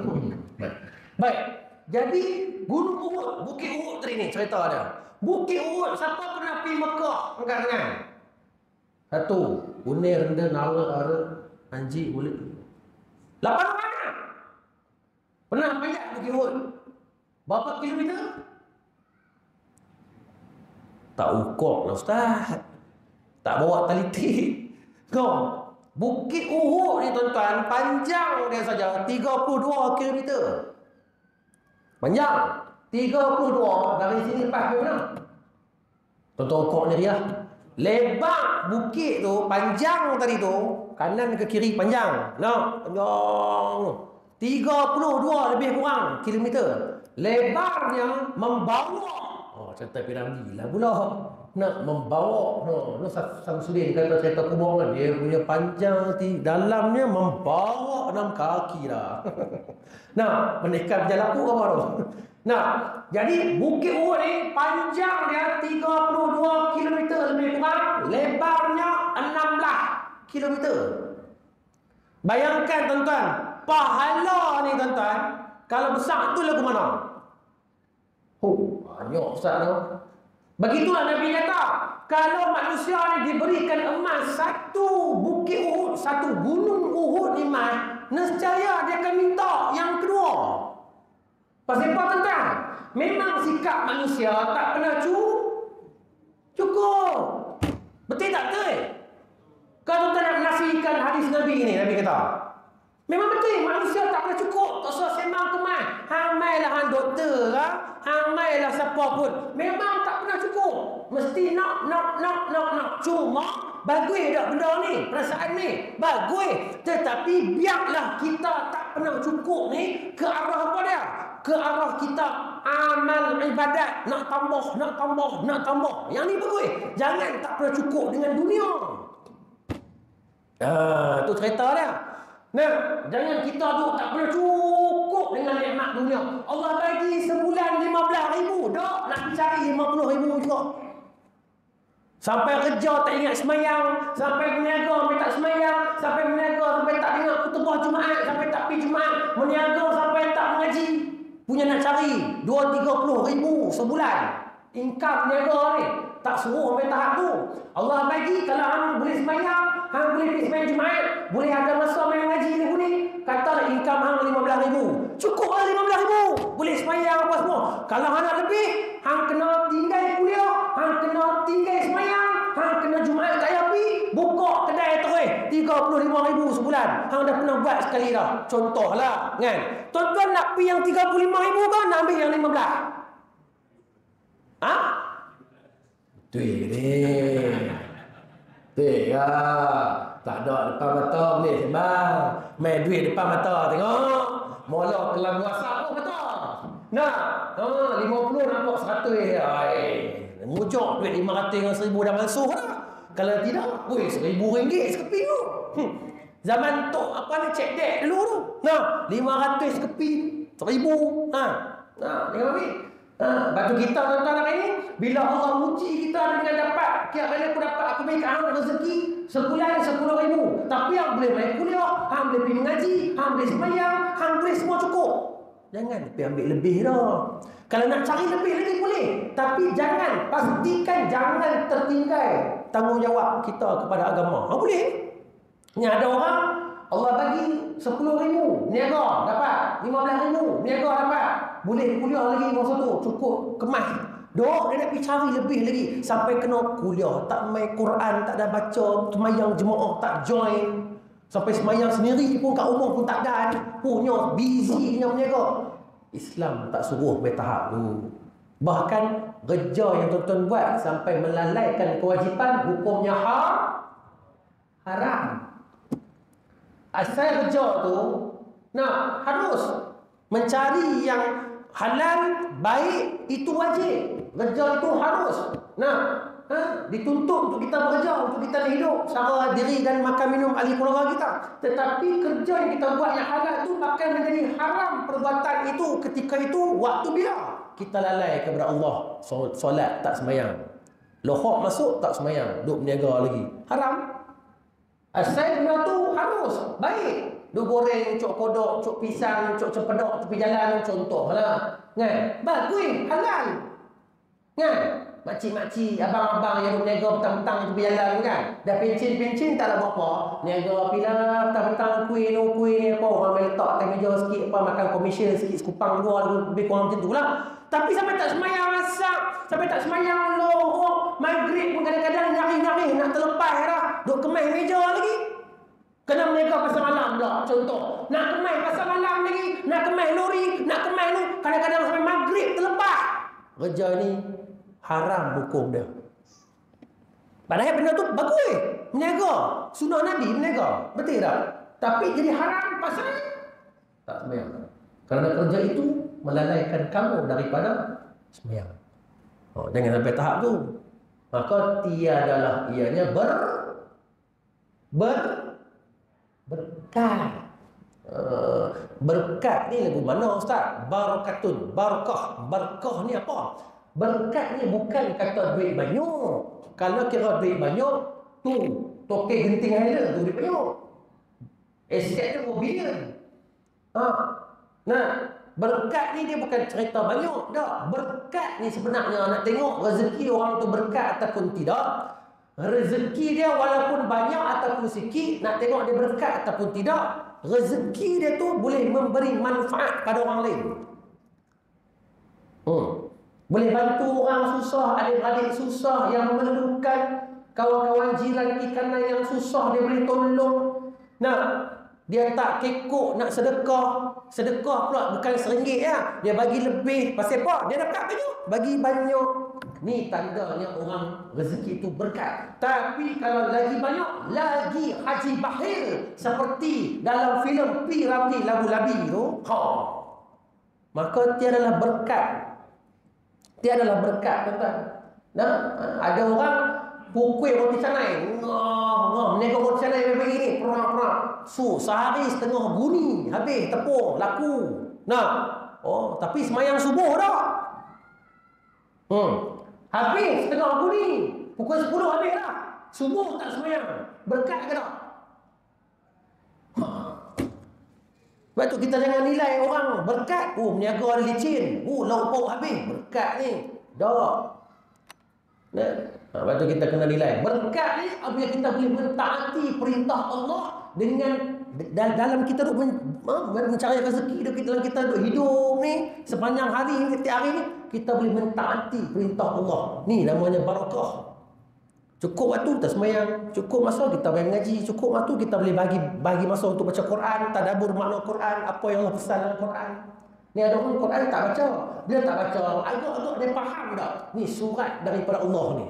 Baik. Jadi Gunung Uhud, Bukit Uhud tadi ni cerita dia. Bukit Uhud, siapa pernah pergi Mekah? Angkat tangan. Satu, Unir, Renda, Nara, Ara, Anji, boleh. 8 mana? Pernah panjat Bukit Uhud? Berapa kilometer? Tak ukur lah Ustaz. Tak bawa tali tip. Kau, Bukit Uhud ni tuan-tuan, panjang dia saja 32 kilometer. Panjang 32 dari sini lepas ke mana? Tuan-tuan ukur ni dia. Lebar bukit tu, panjang tadi tu, kanan ke kiri panjang. Panjang. 32 lebih kurang kilometer. Lebarnya membawa. Cerita piramidi lah pula. Nak membawa. Samsudin kata cerita kubur kan. Dia punya panjang dalamnya membawa 6 kaki lah. Menekan berjalan apa tu? Jadi Bukit Uhud ni panjang dia 32 km lebih kurang, lebarnya 16 km. Bayangkan tuan-tuan, pahala ni tuan-tuan, kalau besar tu lagu mana? Banyak Ustaz tu. Begitulah Nabi kata, kalau manusia ni diberikan emas satu Bukit Uhud, satu gunung Uhud emas, nescaya dia akan minta yang kedua. Pasal apa tuan-tuan? Memang sikap manusia tak pernah cukup. Betul tak betul? Kalau tuan nak menafikan hadis Nabi ni, Nabi kata, memang betul manusia tak pernah cukup. Tak usah sembang kemas. Hamailah hang doktor lah, hamailah siapa pun. Memang tak pernah cukup. Mesti nak. Cuma bagus tak benda ni, perasaan ni bagus. Tetapi biarlah kita tak pernah cukup ni ke arah apa dia? Ke arah kita amal ibadat, nak tambah. Yang ni bagus. Jangan tak pernah cukup dengan dunia. Tu cerita dia. Jangan kita tu tak pernah cukup dengan nikmat dunia. Allah bagi sebulan 15,000, dak nak cari 50,000 juga. Sampai kerja tak ingat semayang, sampai berniaga sampai tak semayang, sampai berniaga sampai tak dengar khutbah Jumaat, sampai tak pergi Jumaat, berniaga sampai tak mengaji. Punya nak cari 20-30 ribu sebulan. income niaga ni. Tak suruh sampai tahap tu. Allah bagi kalau hang boleh sembahyang, hang boleh pergi sembahyang Jumaat, boleh ada masa main ngaji ni ni. Katalah income hang 15,000. Cukup lah 15,000. Boleh sembahyang apa semua. Kalau hang nak lebih, hang kena tinggal kuliah, hang kena tinggal sembahyang, hang kena Jumaat tak payah pergi, buka kedai terus 35,000 sebulan. Hang dah pernah buat sekali dah. Contohlah kan. Tuan-tuan nak pergi yang 35,000 kan, nak ambil yang 15. Ha? Betul ni. Betul lah. Tak ada depan mata boleh sembang. Main duit depan mata tengok. Molok kelam WhatsApp pun kata. Nah, 50 nampak 100. Mujok duit 500 dengan 1,000 dah masuk dah. Kalau tidak, weh RM1,000 sekeping tu. Zaman tok apa ni cek dek dulu tu. Nah, 500 sekeping, 1,000. Tengok ni. Batu kita tuan-tuan hari ni, bila Allah uji kita dengan dapat, tiap kali aku dapat, aku bagi hang rezeki sebulan 10,000. Tapi hang boleh main kuliah, hang boleh pergi mengaji, hang boleh sembahyang, hang boleh semua cukup. Jangan pergi ambil lebih dah. Kalau nak cari lebih lagi boleh, tapi jangan, pastikan jangan tertinggal tanggungjawab kita kepada agama. Boleh. Ni ada orang Allah bagi 10,000, niaga dapat 15,000, niaga dapat. Boleh kuliah lagi masa tu, cukup kemas. Dok dia nak pergi cari lebih lagi sampai kena kuliah, tak main Quran, tak ada baca, sembahyang jemaah tak join. Sampai sembahyang sendiri pun kat rumah pun tak ada, punya busy dengan berniaga. Islam tak suruh bertahap tu. Bahkan kerja yang tuan-tuan buat sampai melalaikan kewajipan, hukumnya haram. Asal kerja tu harus mencari yang halal, baik, itu wajib. Kerja itu harus. Dituntut untuk kita bekerja, untuk kita hidup secara diri dan makan minum ahli keluarga kita. Tetapi kerja yang kita buat yang halal itu akan menjadi haram perbuatan itu ketika itu waktu bila kita lalai kepada Allah. Solat tak sembahyang, lohok masuk tak sembahyang, duk berniaga lagi, haram. Asal benda tu harus baik. Duk goreng, cok kodok, cok pisang, cok cempedok tepi jalan, contohlah. Kan? Bagus, halal. Kan? Makcik-makcik, abang-abang yang berniaga petang-petang tepi jalan kan. Dah pencin-pencin tak ada apa-apa. Niaga pilah, petang-petang kuih ni apa. Orang main letak atas meja sikit apa, makan komisen sikit, sekupang dua, lebih kurang macam tu lah. Tapi sampai tak semayang masak, sampai tak semayang lohok, maghrib pun kadang-kadang nyari-nyari nak terlepas dah. Duk kemas meja lagi. Kena mereka pasal malam pula, contoh. Nak kemas pasal malam lagi, nak kemas lori, nak kemas ni, kadang-kadang sampai maghrib terlepas. Kerja ni haram hukum dia. Padahal benda tu bagus, berniaga. Sunnah Nabi berniaga, betul tak? Tapi jadi haram pasal tak sembahyang. Kerana kerja itu melalaikan kamu daripada sembahyang. Jangan sampai tahap tu. Maka tiadalah ianya berkat. Berkat ni lagu mana Ustaz? Barakatun, barakah. Barakah ni apa? Berkat ni bukan kata duit banyak. Kalau kira duit banyak, tu toke genting ada tu duit banyak. Aset tu bilion. Berkat ni dia bukan cerita banyak dah. Berkat ni sebenarnya nak tengok rezeki orang tu berkat ataupun tidak. Rezeki dia walaupun banyak ataupun sikit, nak tengok dia berkat ataupun tidak. Rezeki dia tu boleh memberi manfaat pada orang lain. Boleh bantu orang susah, adik-adik susah yang memerlukan, kawan-kawan jiran kiri kanan yang susah dia boleh tolong. Dia tak kekok nak sedekah. Sedekah pula bukan RM1 ya. Dia bagi lebih. Pasal apa? Dia dapat banyak. Bagi banyak. Ni tandanya orang rezeki itu berkat. Tapi kalau lagi banyak, lagi haji bakhil. Seperti dalam filem P. Ramlee Labu Labi tu. Maka tiadalah berkat. Tiadalah berkat, tuan-tuan. Ada orang pukul roti canai. Meniaga roti canai bagi ni. Perang-perang. Sehari setengah guni. Habis tepung. Laku. Tapi semayang subuh dah. Habis setengah guni. Pukul 10 habis dah. Subuh tak semayang. Berkat ke tak? Sebab tu kita jangan nilai orang berkat. Meniaga ada licin. Lauk pauk habis. Berkat ni. Dah. Nah, lepas tu kita kena nilai. Berkat ni apabila kita boleh mentaati perintah Allah dengan dalam kita duk mencari rezeki hidup kita, dalam kita duk hidup ni sepanjang hari ni, setiap hari ni kita boleh mentaati perintah Allah. Ni namanya barakah. Cukup waktu kita sembahyang, cukup masa kita boleh mengaji, cukup waktu kita boleh bagi masa untuk baca Quran, tadabbur makna Quran, apa yang Allah pesan dalam Quran. Ni ada orang Quran tak baca. Dia tak baca, agak-agak dia faham tak? Ni surat daripada Allah ni.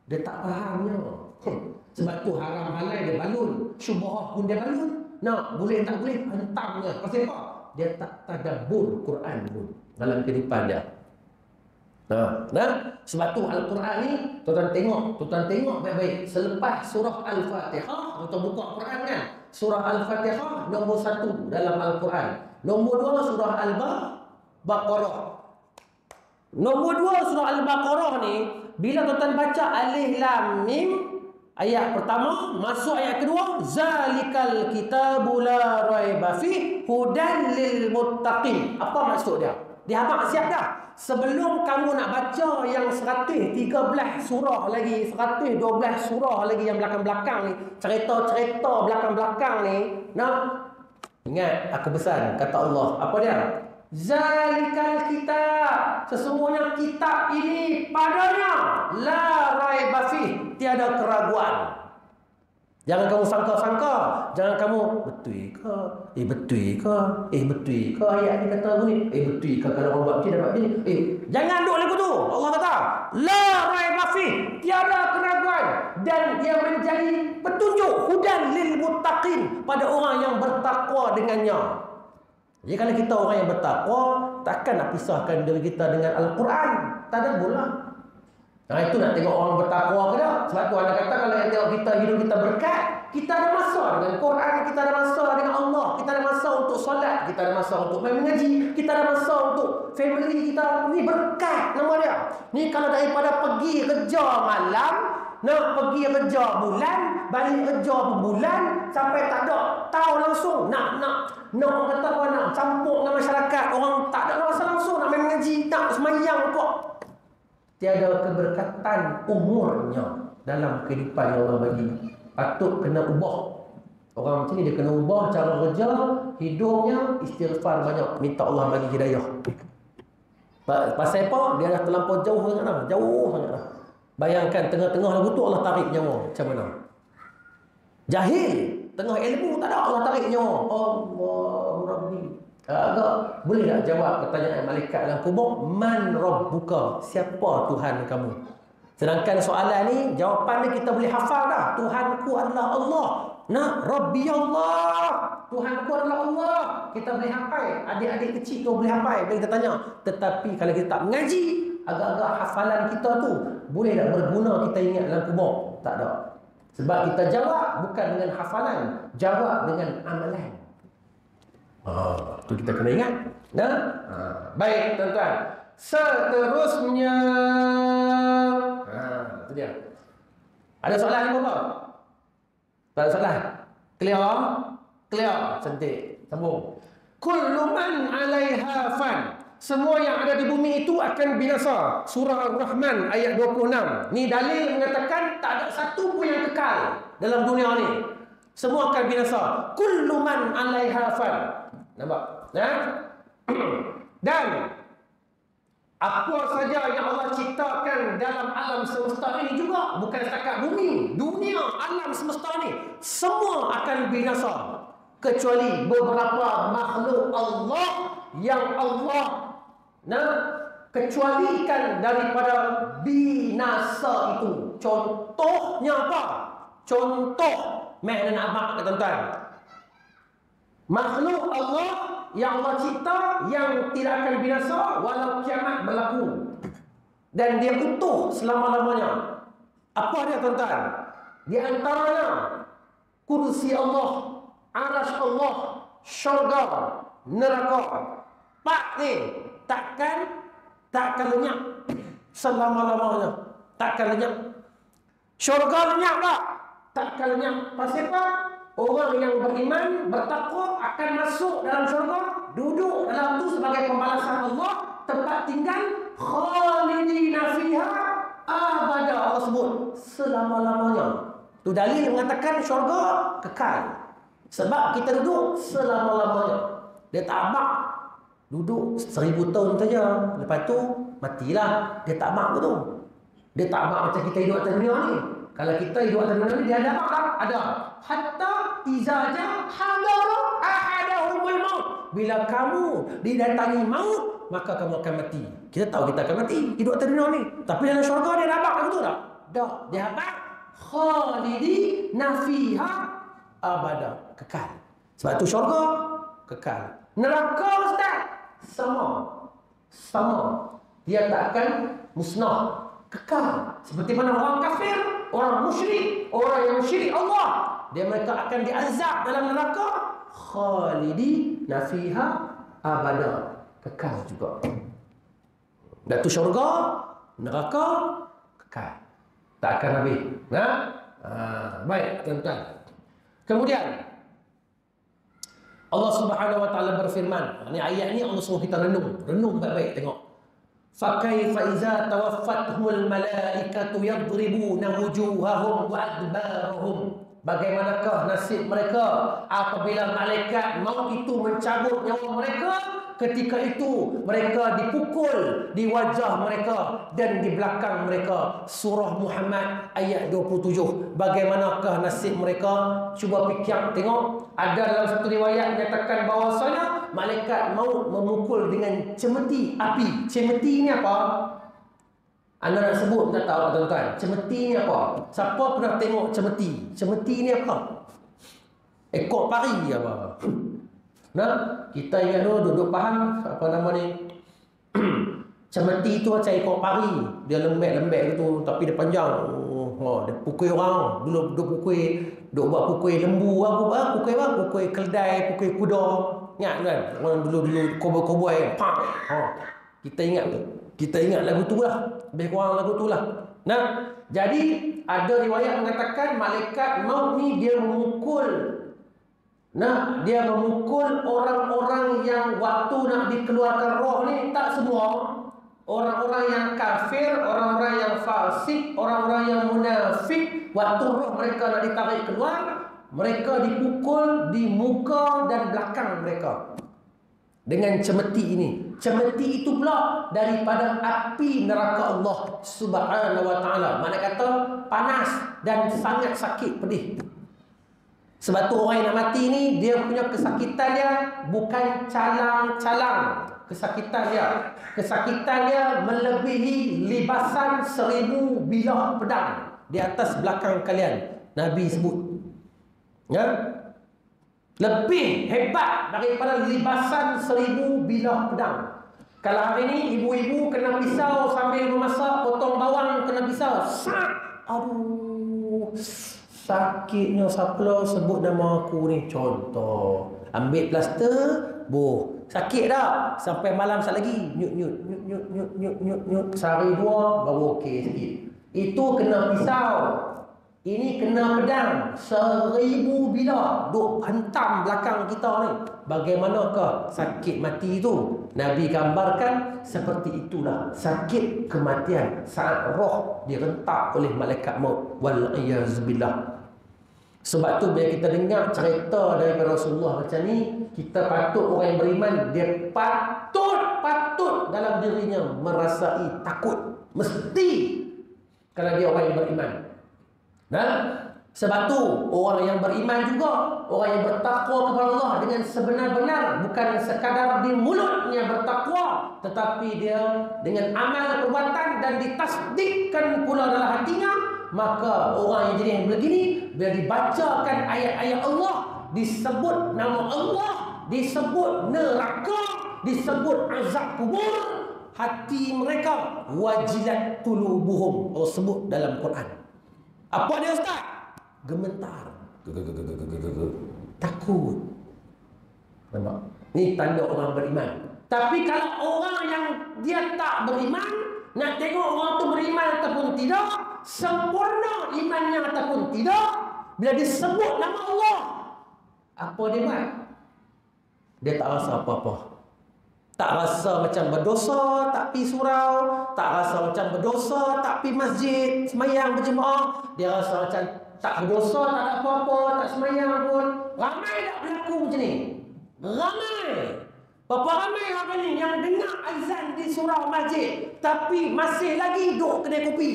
Dia tak fahamnya. Sebab tu haram halal dia balun, syubhah pun dia balun. Nak boleh tak boleh hentamnya. Pasal apa? Dia tak tadabbur Quran pun dalam kehidupan dia. Nah, sebab tu Al-Quran ni tuan tengok baik-baik. Selepas surah Al-Fatihah, tuan buka Quran kan, surah Al-Fatihah nombor 1 dalam Al-Quran. Nombor 2 surah Al-Baqarah. Nombor 2 surah Al-Baqarah ni, bila tuan baca Alif Lam Mim, ayat pertama masuk ayat kedua, zalikal kitabu la raiba fi hudan lil muttaqin. Apa maksud dia? Dia abang siap dah. Sebelum kamu nak baca yang 113 surah lagi, 112 surah lagi yang belakang-belakang ni, cerita-cerita belakang-belakang ni, nah, ingat aku pesan kata Allah, apa dia? Zalikal kitab, sesungguhnya kitab ini padanya la raiba fi, tiada keraguan. Jangan kamu sangka-sangka, jangan kamu betul ke? Betul ke? Betul ke ayat ni kata begini? Betul ke kalau orang buat macam dapat begini? Jangan duk lagu tu. Allah kata, la raiba fi, tiada keraguan, dan dia menjadi petunjuk hudan lil muttaqin, pada orang yang bertakwa dengannya. Jadi kalau kita orang yang bertakwa, takkan nak pisahkan diri kita dengan Al-Quran. Tak ada bola. Nah, itu nak tengok orang bertakwa ke tak? Sebab tu anda kata kalau yang tengok kita hidup kita berkat, kita ada masa dengan Quran, kita ada masa dengan Allah, kita ada masa untuk solat, kita ada masa untuk mengaji, kita ada masa untuk family kita. Ni berkat nama dia. Ni kalau daripada pergi kerja malam, nak pergi kerja bulan, balik kerja bulan, sampai tak ada tahu langsung nak orang kata apa, nak campur dengan masyarakat, orang tak ada rasa langsung nak mengaji, nak semayang kok. Tiada keberkatan umurnya dalam kehidupan yang Allah bagi. Patut kena ubah. Orang macam ni dia kena ubah cara kerja, hidupnya, istighfar banyak, minta Allah bagi hidayah. Pasal apa? Dia dah terlampau jauh sangat dah. Jauh sangat dah. Bayangkan tengah-tengah lagu tu Allah tarik nyawa. Macam mana? Jahil, tengah ilmu tak ada, Allah tarik nyawa. Allah Rabbi. Agak boleh tak jawab pertanyaan malaikat dalam kubur? Man Rabbuka? Siapa Tuhan kamu? Sedangkan soalan ni, jawapan ni kita boleh hafal dah. Tuhanku adalah Allah. Nah, Rabbi Allah. Tuhanku adalah Allah. Kita boleh hafal. Adik-adik kecil tu boleh hafal bila kita tanya. Tetapi kalau kita tak mengaji, agak-agak hafalan kita tu boleh tak berguna kita ingat dalam kubur? Tak ada. Sebab kita jawab bukan dengan hafalan, jawab dengan amalan. Tu kita kena ingat. Nah, baik tuan-tuan. Seterusnya, itu dia. Ada soalan ni apa? Tak ada soalan. Clear? Clear. Cantik. Sambung. Kullu man 'alaiha fan. Semua yang ada di bumi itu akan binasa. Surah Ar-Rahman ayat 26. Ni dalil mengatakan tak ada satu pun yang kekal dalam dunia ni. Semua akan binasa. Kullu man 'alaiha fan. Nampak? Dan apa saja yang Allah ciptakan dalam alam semesta ini juga, bukan setakat bumi, dunia, alam semesta ini, semua akan binasa. Kecuali beberapa makhluk Allah yang Allah kecualikan daripada binasa itu. Contohnya apa? Contoh, nak nampak tuan-tuan. Makhluk Allah yang Allah cipta yang tidak akan binasa walau kiamat berlaku, dan dia utuh selama-lamanya. Apa dia tuan-tuan? Di antaranya kursi Allah, arasy Allah, syurga, neraka. Pak ni takkan lenyap selama-lamanya. Takkan lenyap. Syurga lenyap tak? Takkan lenyap. Pasal apa? Orang yang beriman, bertakwa akan masuk dalam syurga, duduk dalam tu sebagai pembalasan Allah, tempat tinggal, khalidina fiha, abada. Allah sebut selama-lamanya. Tu dalil mengatakan syurga kekal. Sebab kita duduk selama-lamanya. Dia tak abad duduk 1000 tahun saja, lepas tu matilah. Dia tak abad betul. Dia tak abad macam kita hidup atas dunia ni. Kalau kita hidup atas dunia ni, dia ada abad tak? Ada. Hatta iza hadara ahadahumul maut. Bila kamu didatangi maut, maka kamu akan mati. Kita tahu kita akan mati hidup atas dunia ni. Tapi dalam syurga dia ada abad betul tak? Tak. Dia abad khalidi nafiha abada, kekal. Sebab tu syurga kekal. Neraka ustaz sama. Dia tak akan musnah, kekal. Seperti mana orang kafir, orang musyrik, orang yang syirik Allah, mereka akan diazab dalam neraka khalidi nafiha abada, kekal juga. Dan tu syurga, neraka kekal, tak akan habis. Baik tuan-tuan. Kemudian Allah Subhanahu wa taala berfirman. Ini ayat ni Allah suruh kita renung baik-baik tengok. Fa kaifa iza tawaffatuhumul malaikatu yadribuna wujuhahum wa adbarahum. Bagaimanakah nasib mereka apabila malaikat maut itu mencabut nyawa mereka? Ketika itu mereka dipukul di wajah mereka dan di belakang mereka. Surah Muhammad ayat 27. Bagaimanakah nasib mereka? Cuba fikir tengok. Ada dalam satu riwayat menyatakan bahawasanya malaikat maut memukul dengan cemeti api. Cemeti ni apa? Anda nak sebut tak tahu tuan-tuan. Cemeti ni apa? Siapa pernah tengok cemeti? Cemeti ni apa? Ekor pari apa? Nah, kita ingat dulu duduk faham apa nama ni? Cemeti tu macam ekor pari. Dia lembek-lembek gitu, tapi dia panjang. Dia pukul orang. Dulu buat pukul lembu, pukul keldai, pukul kuda. Ingat kan? Orang dulu koboi-koboi. Kita ingat tu. Kita ingat lagu tu lah. Lebih kurang lagu tu lah. Nah, jadi ada riwayat mengatakan malaikat maut ni dia memukul. Dia memukul orang-orang yang waktu nak dikeluarkan roh ni, tak semua. Orang-orang yang kafir, orang-orang yang fasik, orang-orang yang munafik, waktu roh mereka nak ditarik keluar, mereka dipukul di muka dan belakang mereka dengan cemeti ini. Cemeti itu pula daripada api neraka Allah Subhanahu wa taala. Mana kata panas dan sangat sakit, pedih. Sebab tu orang yang nak mati ni, dia punya kesakitan dia bukan calang-calang. Kesakitan dia melebihi libasan 1000 bilah pedang di atas belakang kalian. Nabi sebut. Ya? Lebih hebat daripada libasan 1000 bilah pedang. Kalau hari ni ibu-ibu kena pisau sambil memasak, potong bawang kena pisau. Aduh, sakitnya. Siapa sebut nama aku ni? Contoh, ambil plaster, sakit tak? Sampai malam sekali lagi, nyut. Sehari dua baru okey sikit. Itu kena pisau. Ini kena pedang 1000 bilah duk hantam belakang kita ni. Bagaimanakah sakit mati itu? Nabi gambarkan seperti itulah sakit kematian saat roh direntak oleh malaikat maut. Wal-iyazbillah. Sebab tu bila kita dengar cerita daripada Rasulullah macam ni, kita patut, orang yang beriman, dia patut dalam dirinya merasai takut. Mesti kalau dia orang yang beriman. Sebab tu orang yang beriman juga, orang yang bertakwa kepada Allah dengan sebenar-benar, bukan sekadar di mulutnya bertakwa, tetapi dia dengan amal perbuatan dan ditasdikkan pula dalam hatinya. Maka orang yang jadi yang begini, bila dibacakan ayat-ayat Allah, disebut nama Allah, disebut neraka, disebut azab kubur, hati mereka wajilat tulubuhum. Allah sebut dalam Quran. Apa dia ustaz? Gemetar. Takut. Nampak? Ni tanda orang beriman. Tapi kalau orang yang dia tak beriman, nak tengok orang tu beriman ataupun tidak, sempurna imannya ataupun tidak, bila disebut nama Allah, apa dia buat? Dia tak rasa apa-apa. Tak rasa macam berdosa tak pergi surau, tak rasa macam berdosa tak pergi masjid semayang berjemaah. Dia rasa macam tak berdosa, tak ada apa-apa, tak semayang pun. Ramai tak berlaku macam ni? Ramai. Berapa ramai orang ni yang dengar azan di surau masjid tapi masih lagi duduk kedai kopi?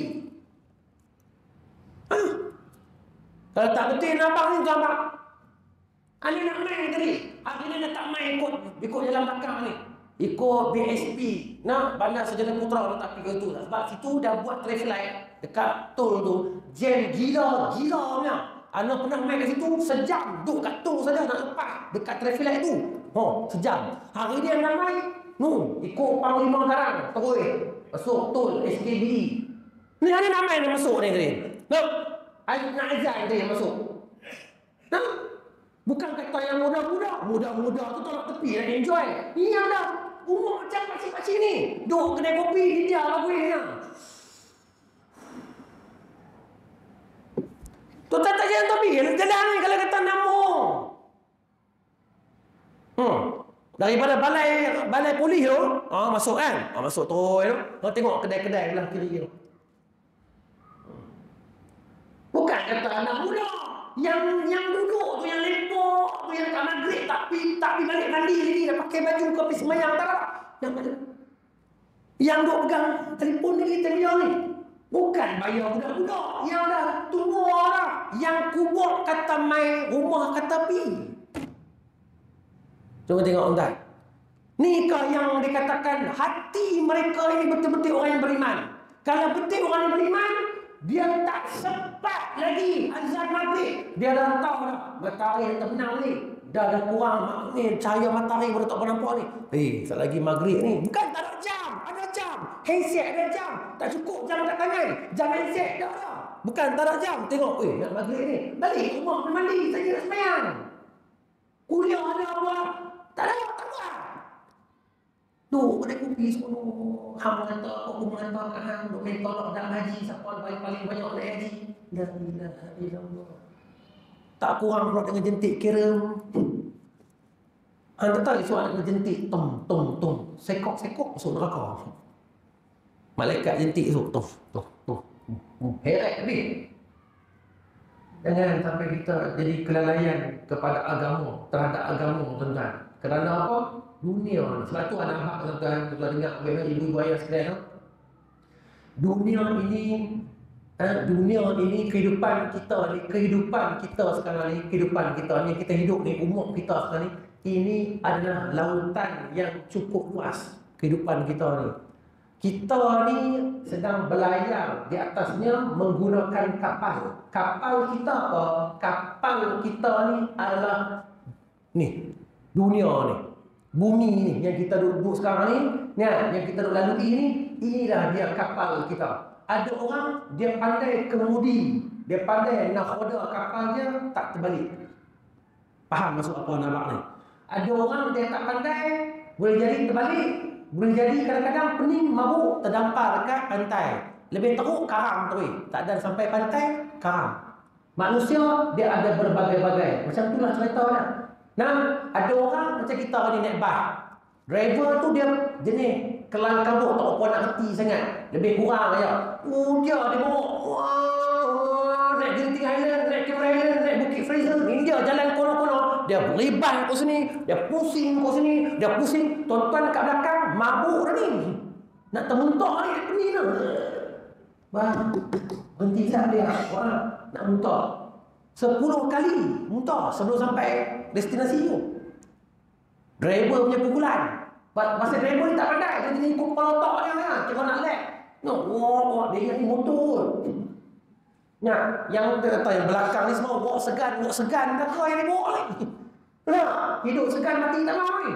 Kalau tak betul abang ni tuan abang. Ani nak main tadi. Hari ni dia tak main ikut jalan belakang ni. Ikut BSP. Nah, Bandar Sarjana Putra tak pergi tu. Sebab situ dah buat traffic light dekat tol tu. Jam gila punya. Ana pernah main kat situ sejam duduk kat tol saja nak lepas dekat traffic light tu. Sejam. Hari ni nak main. Ikut Panglima Garang terus masuk tol SKB. Ni hari nak main dia masuk ni tadi. Nak azan dia masuk. Bukan kata yang muda-muda tu tolak tepi nak enjoy. Ni yang dah umur macam pakcik-pakcik ni. Duduk kedai kopi dia lagu ni. Tuan-tuan tak jalan tepi. Jalan ni kalau kata nambung. Daripada balai polis tu, masuk kan? Masuk terus tu. Kau tengok kedai-kedai belah kiri tu. Bukan kata anak muda. Yang duduk tu, yang lepok tu, yang tak maghrib tapi balik mandi lagi, dah pakai baju kopi semayang tak ada. Yang duk pegang telefon lagi tengok ni. Bukan bayar budak-budak, yang dah tua dah, yang kubur kata main rumah kata pi. Cuba tengok tuan. Nikah yang dikatakan hati mereka ini betul-betul orang yang beriman. Kalau betul orang yang beriman, dia tak sempat lagi azan maghrib. Dia dah tahu dah matahari dah terbenam ni. Dah kurang ni cahaya matahari baru tak nampak ni. Tak lagi maghrib ni. Bukan tak ada jam, ada jam. Handset ada jam. Tak cukup jam kat tangan. Jam handset dah ada. Bukan tak ada jam. Tengok, nak maghrib ni. Balik rumah pergi mandi, saya nak sembahyang. Kuliah ada apa? Tak ada. Tu kedai kopi semua. Hang kata aku menghantar kat hang duk main tolak dak haji siapa paling banyak naik haji. La ilaha illallah. Tak kurang pula dengan jentik kira. Hang tahu isu anak jentik tom. Sekok masuk neraka. Malaikat jentik tu. Heret ni. Jangan sampai kita jadi kelalaian kepada agama, terhadap agama tuan-tuan. Kerana apa? Dunia ni. Sebab tu anak abang tuan-tuan dengar bagaimana ibu-ibu ayah sekalian. Dunia ini kehidupan kita sekarang ni, kehidupan kita ni, kita hidup ni, umur kita sekarang ni, ini adalah lautan yang cukup luas. Kehidupan kita ni. Kita ni sedang berlayar di atasnya menggunakan kapal. Kapal kita apa? Kapal kita ni adalah ni, dunia ni. Bumi ni yang kita duduk sekarang ni, yang kita duduk lalui ni, inilah dia kapal kita. Ada orang dia pandai kemudi, dia pandai nakhoda kapal dia tak terbalik. Faham maksud apa nak ni? Ada orang dia tak pandai, boleh jadi terbalik, boleh jadi kadang-kadang pening mabuk terdampar dekat pantai. Lebih teruk karam terus, tak ada sampai pantai karam. Manusia dia ada berbagai-bagai. Macam itulah cerita dia. Nah, ada orang macam kita ni naik bas. Driver tu dia jenis kelang kabut, tak apa nak reti sangat. Lebih kurang aja. Dia bawa naik Genting Highland, naik Cameron Highland, naik Bukit Fraser. Ini dia jalan kono-kono. Dia berlebar ke sini, dia pusing ke sini, dia pusing. Tuan-tuan kat belakang mabuk dah ni. Nak termuntah ni, dia pening dah. Bang, berhenti sekejap dia. Orang nak muntah. 10 kali muntah sebelum sampai destinasi tu. Driver punya pukulan. Masa driver ni tak pandai, dia jadi ikut kepala otak dia kan. Kira nak lag. Dia ni motor. Yang kata yang belakang ni semua walk segan kan kau yang ni bawa ni. Hidup segan mati tak mau ni.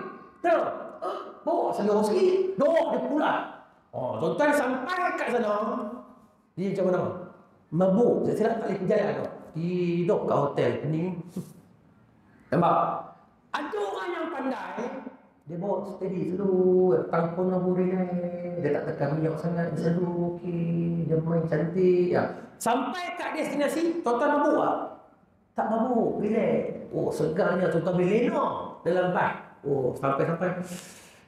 Bawa slow sikit. Dia pula. Tuan-tuan sampai kat sana. Dia macam mana? Mabuk. Saya silap tak boleh berjalan tu. Hidup kat hotel pening. Nampak? Ada orang yang pandai, dia bawa steady slow, tampon lampu relax, dia tak tekan minyak sangat, dia slow, okey, dia main cantik. Sampai kat destinasi, tuan-tuan mabuk tak? Tak mabuk, relax. Segarnya tuan-tuan boleh lena dalam bas. Sampai-sampai.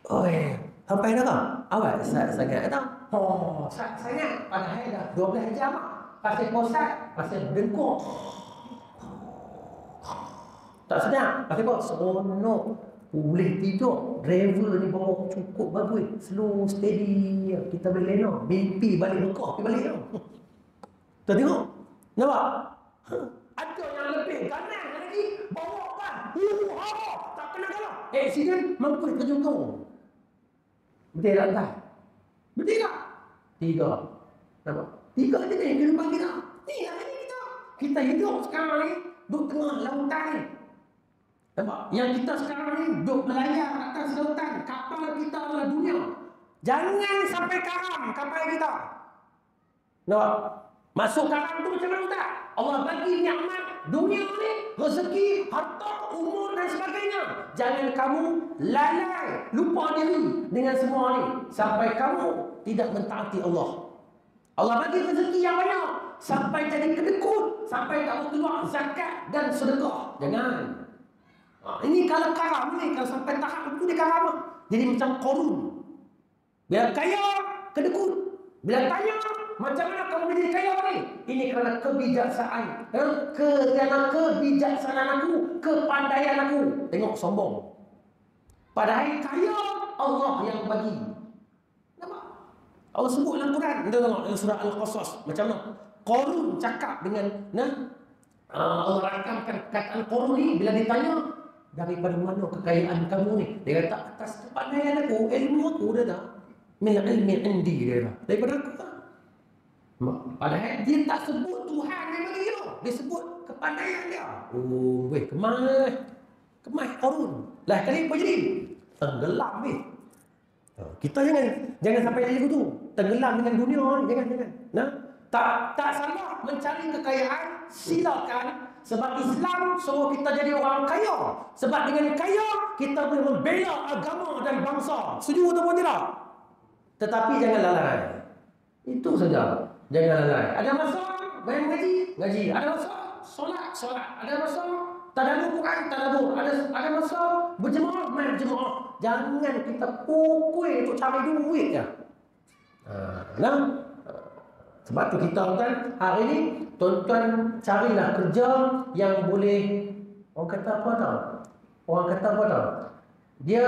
Oi, sampai dah kau? Awak sangat tau. Oh, sangat. Padahal dah 12 jam. Pasal posat, pasal berdengkur. Tak sedap. Pasal kau seronok. Boleh tidur. Driver ni bawa cukup bagus. Slow, steady. Kita boleh lena. Mimpi balik Mekah. Pergi balik tau. Tuan tengok. Nampak? Ada yang lebih kanan lagi. Bawa kan. Tak kena kalah. Accident. Mampu terjun kau. Betul tak entah? Betul tak? 3. Nampak? 3 je ni kehidupan kita. Ni lah ni kita. Kita hidup sekarang ni duduk tengah lautan ni. Nampak? Yang kita sekarang ni duduk melayar atas lautan. Kapal kita adalah dunia. Jangan sampai karam kapal kita. Nampak? Masuk karam tu macam mana tak? Allah bagi nikmat dunia ni, rezeki, harta, umur dan sebagainya. Jangan kamu lalai, lupa diri dengan semua ni sampai kamu tidak mentaati Allah. Allah bagi rezeki yang banyak sampai jadi kedekut, sampai kamu keluar zakat dan sedekah. Jangan. Ini kalau karam ni, kalau sampai tahap itu dia karam. Jadi macam Qarun. Bila kaya, kedekut. Bila tanya, macam mana kamu menjadi kaya ni? Ini kerana kebijaksanaan. Kerana kebijaksanaan aku, kepandaian aku. Tengok sombong. Padahal kaya Allah yang bagi. Nampak? Allah sebut dalam Quran. Kita tengok dalam surah Al-Qasas. Macam mana? Qarun cakap dengan Allah rakamkan perkataan Qarun ni. Bila ditanya, daripada mana kekayaan kamu ni? Dia kata, atas kepandaian aku, ilmu aku dah tak. Min ilmi indi dia dah. Daripada aku tak. Padahal dia tak sebut Tuhan yang bagi dia. Dia sebut kepandaian dia. Oh, weh, kemas Qarun. Lah kali apa jadi? Tenggelam weh. Kita jangan sampai jadi begitu. Tenggelam dengan dunia ni, jangan. Nah, tak salah mencari kekayaan, silakan. Sebab Islam suruh kita jadi orang kaya. Sebab dengan kaya kita boleh membela agama dan bangsa. Setuju ataupun tidak? Tetapi jangan lalai. Itu saja. Jangan lalai. Ada masa bayang ngaji. Ada masa solat. Ada masa tadabbur Quran, tadabbur. Ada masa berjemaah, main berjemaah. Jangan kita pukul untuk cari duit je. Sebab tu kita kan hari ni tuan-tuan carilah kerja yang boleh, orang kata apa tau? Dia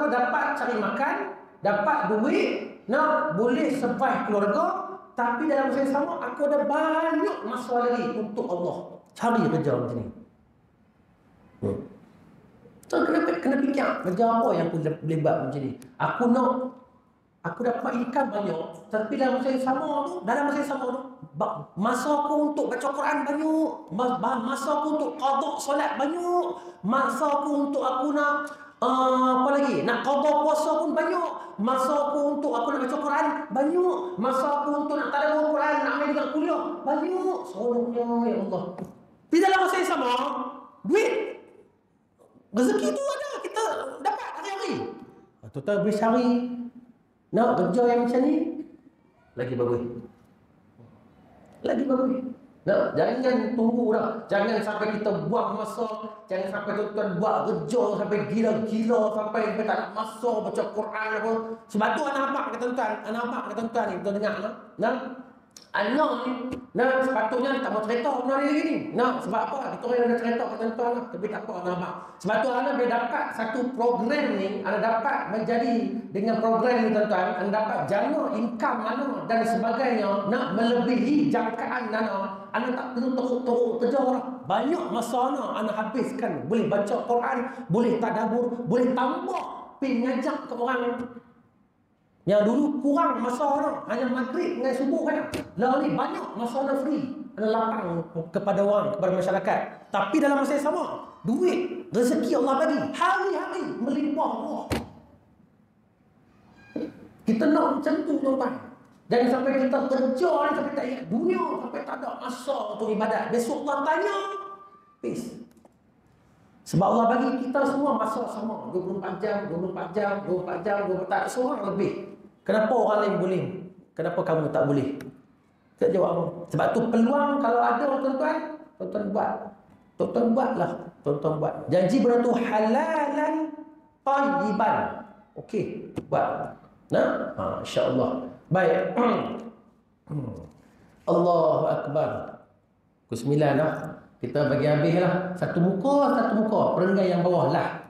dapat cari makan, dapat duit, boleh survive keluarga, tapi dalam masa yang sama aku ada banyak masa lagi untuk Allah. Cari kerja macam ni. So, kena fikir kerja apa yang aku boleh buat macam ni. Aku dapat income banyak, tapi dalam masa yang sama tu, masa aku untuk baca Quran banyak, masa aku untuk qada solat banyak, masa aku untuk aku nak nak qada puasa pun banyak, masa aku untuk aku nak baca Quran banyak, masa aku untuk nak tadabbur Quran, nak ambil dengan kuliah banyak. Seronoknya ya Allah. Di dalam masa yang sama, duit rezeki tu ada, kita dapat hari-hari. Tuan-tuan boleh cari nak kerja yang macam ni lagi bagus. Jangan tunggu dah. Jangan sampai kita buang masa. Jangan sampai tuan-tuan buat kerja sampai gila-gila, sampai tak nak masa baca Quran apa. Sebab tu anak abang kata tuan-tuan ni, tuan dengar anak ni, sepatutnya tak mau cerita benda ni lagi ni. Sebab apa? Kita orang ada cerita kat tuan-tuan lah. Tapi tak apa anak abang. Sebab tu anak bila dapat satu program ni, anak dapat menjadi dengan program ni tuan-tuan, anak dapat jana income anak dan sebagainya, nak melebihi jangkaan anak tak perlu teruk-teruk kerja lah. Banyak masa anak habiskan. Boleh baca Quran, boleh tadabbur, boleh tambah pergi ngajak ke orang. Yang dulu kurang masa hanya maghrib dengan subuh kan. Lah ni banyak masa free. Ada lapang kepada orang, kepada masyarakat. Tapi dalam masa yang sama, duit, rezeki Allah bagi hari-hari melimpah Allah. Kita nak macam tu tuan-tuan. Jangan sampai kita kerja ni sampai tak ingat dunia, sampai tak ada masa untuk ibadat. Besok Allah tanya, peace. Sebab Allah bagi kita semua masa sama, 24 jam, tak seorang lebih. Kenapa orang lain boleh? Kenapa kamu tak boleh? Kita jawab apa? Sebab tu peluang kalau ada tuan-tuan buat. Tuan-tuan buatlah. Tuan-tuan buat. Janji benda tu halalan tayyiban. Okey, buat. Nah, insya-Allah. Baik. Allahu akbar. Pukul 9 dah. Kita bagi habis lah. Satu muka. Perenggai yang bawah lah.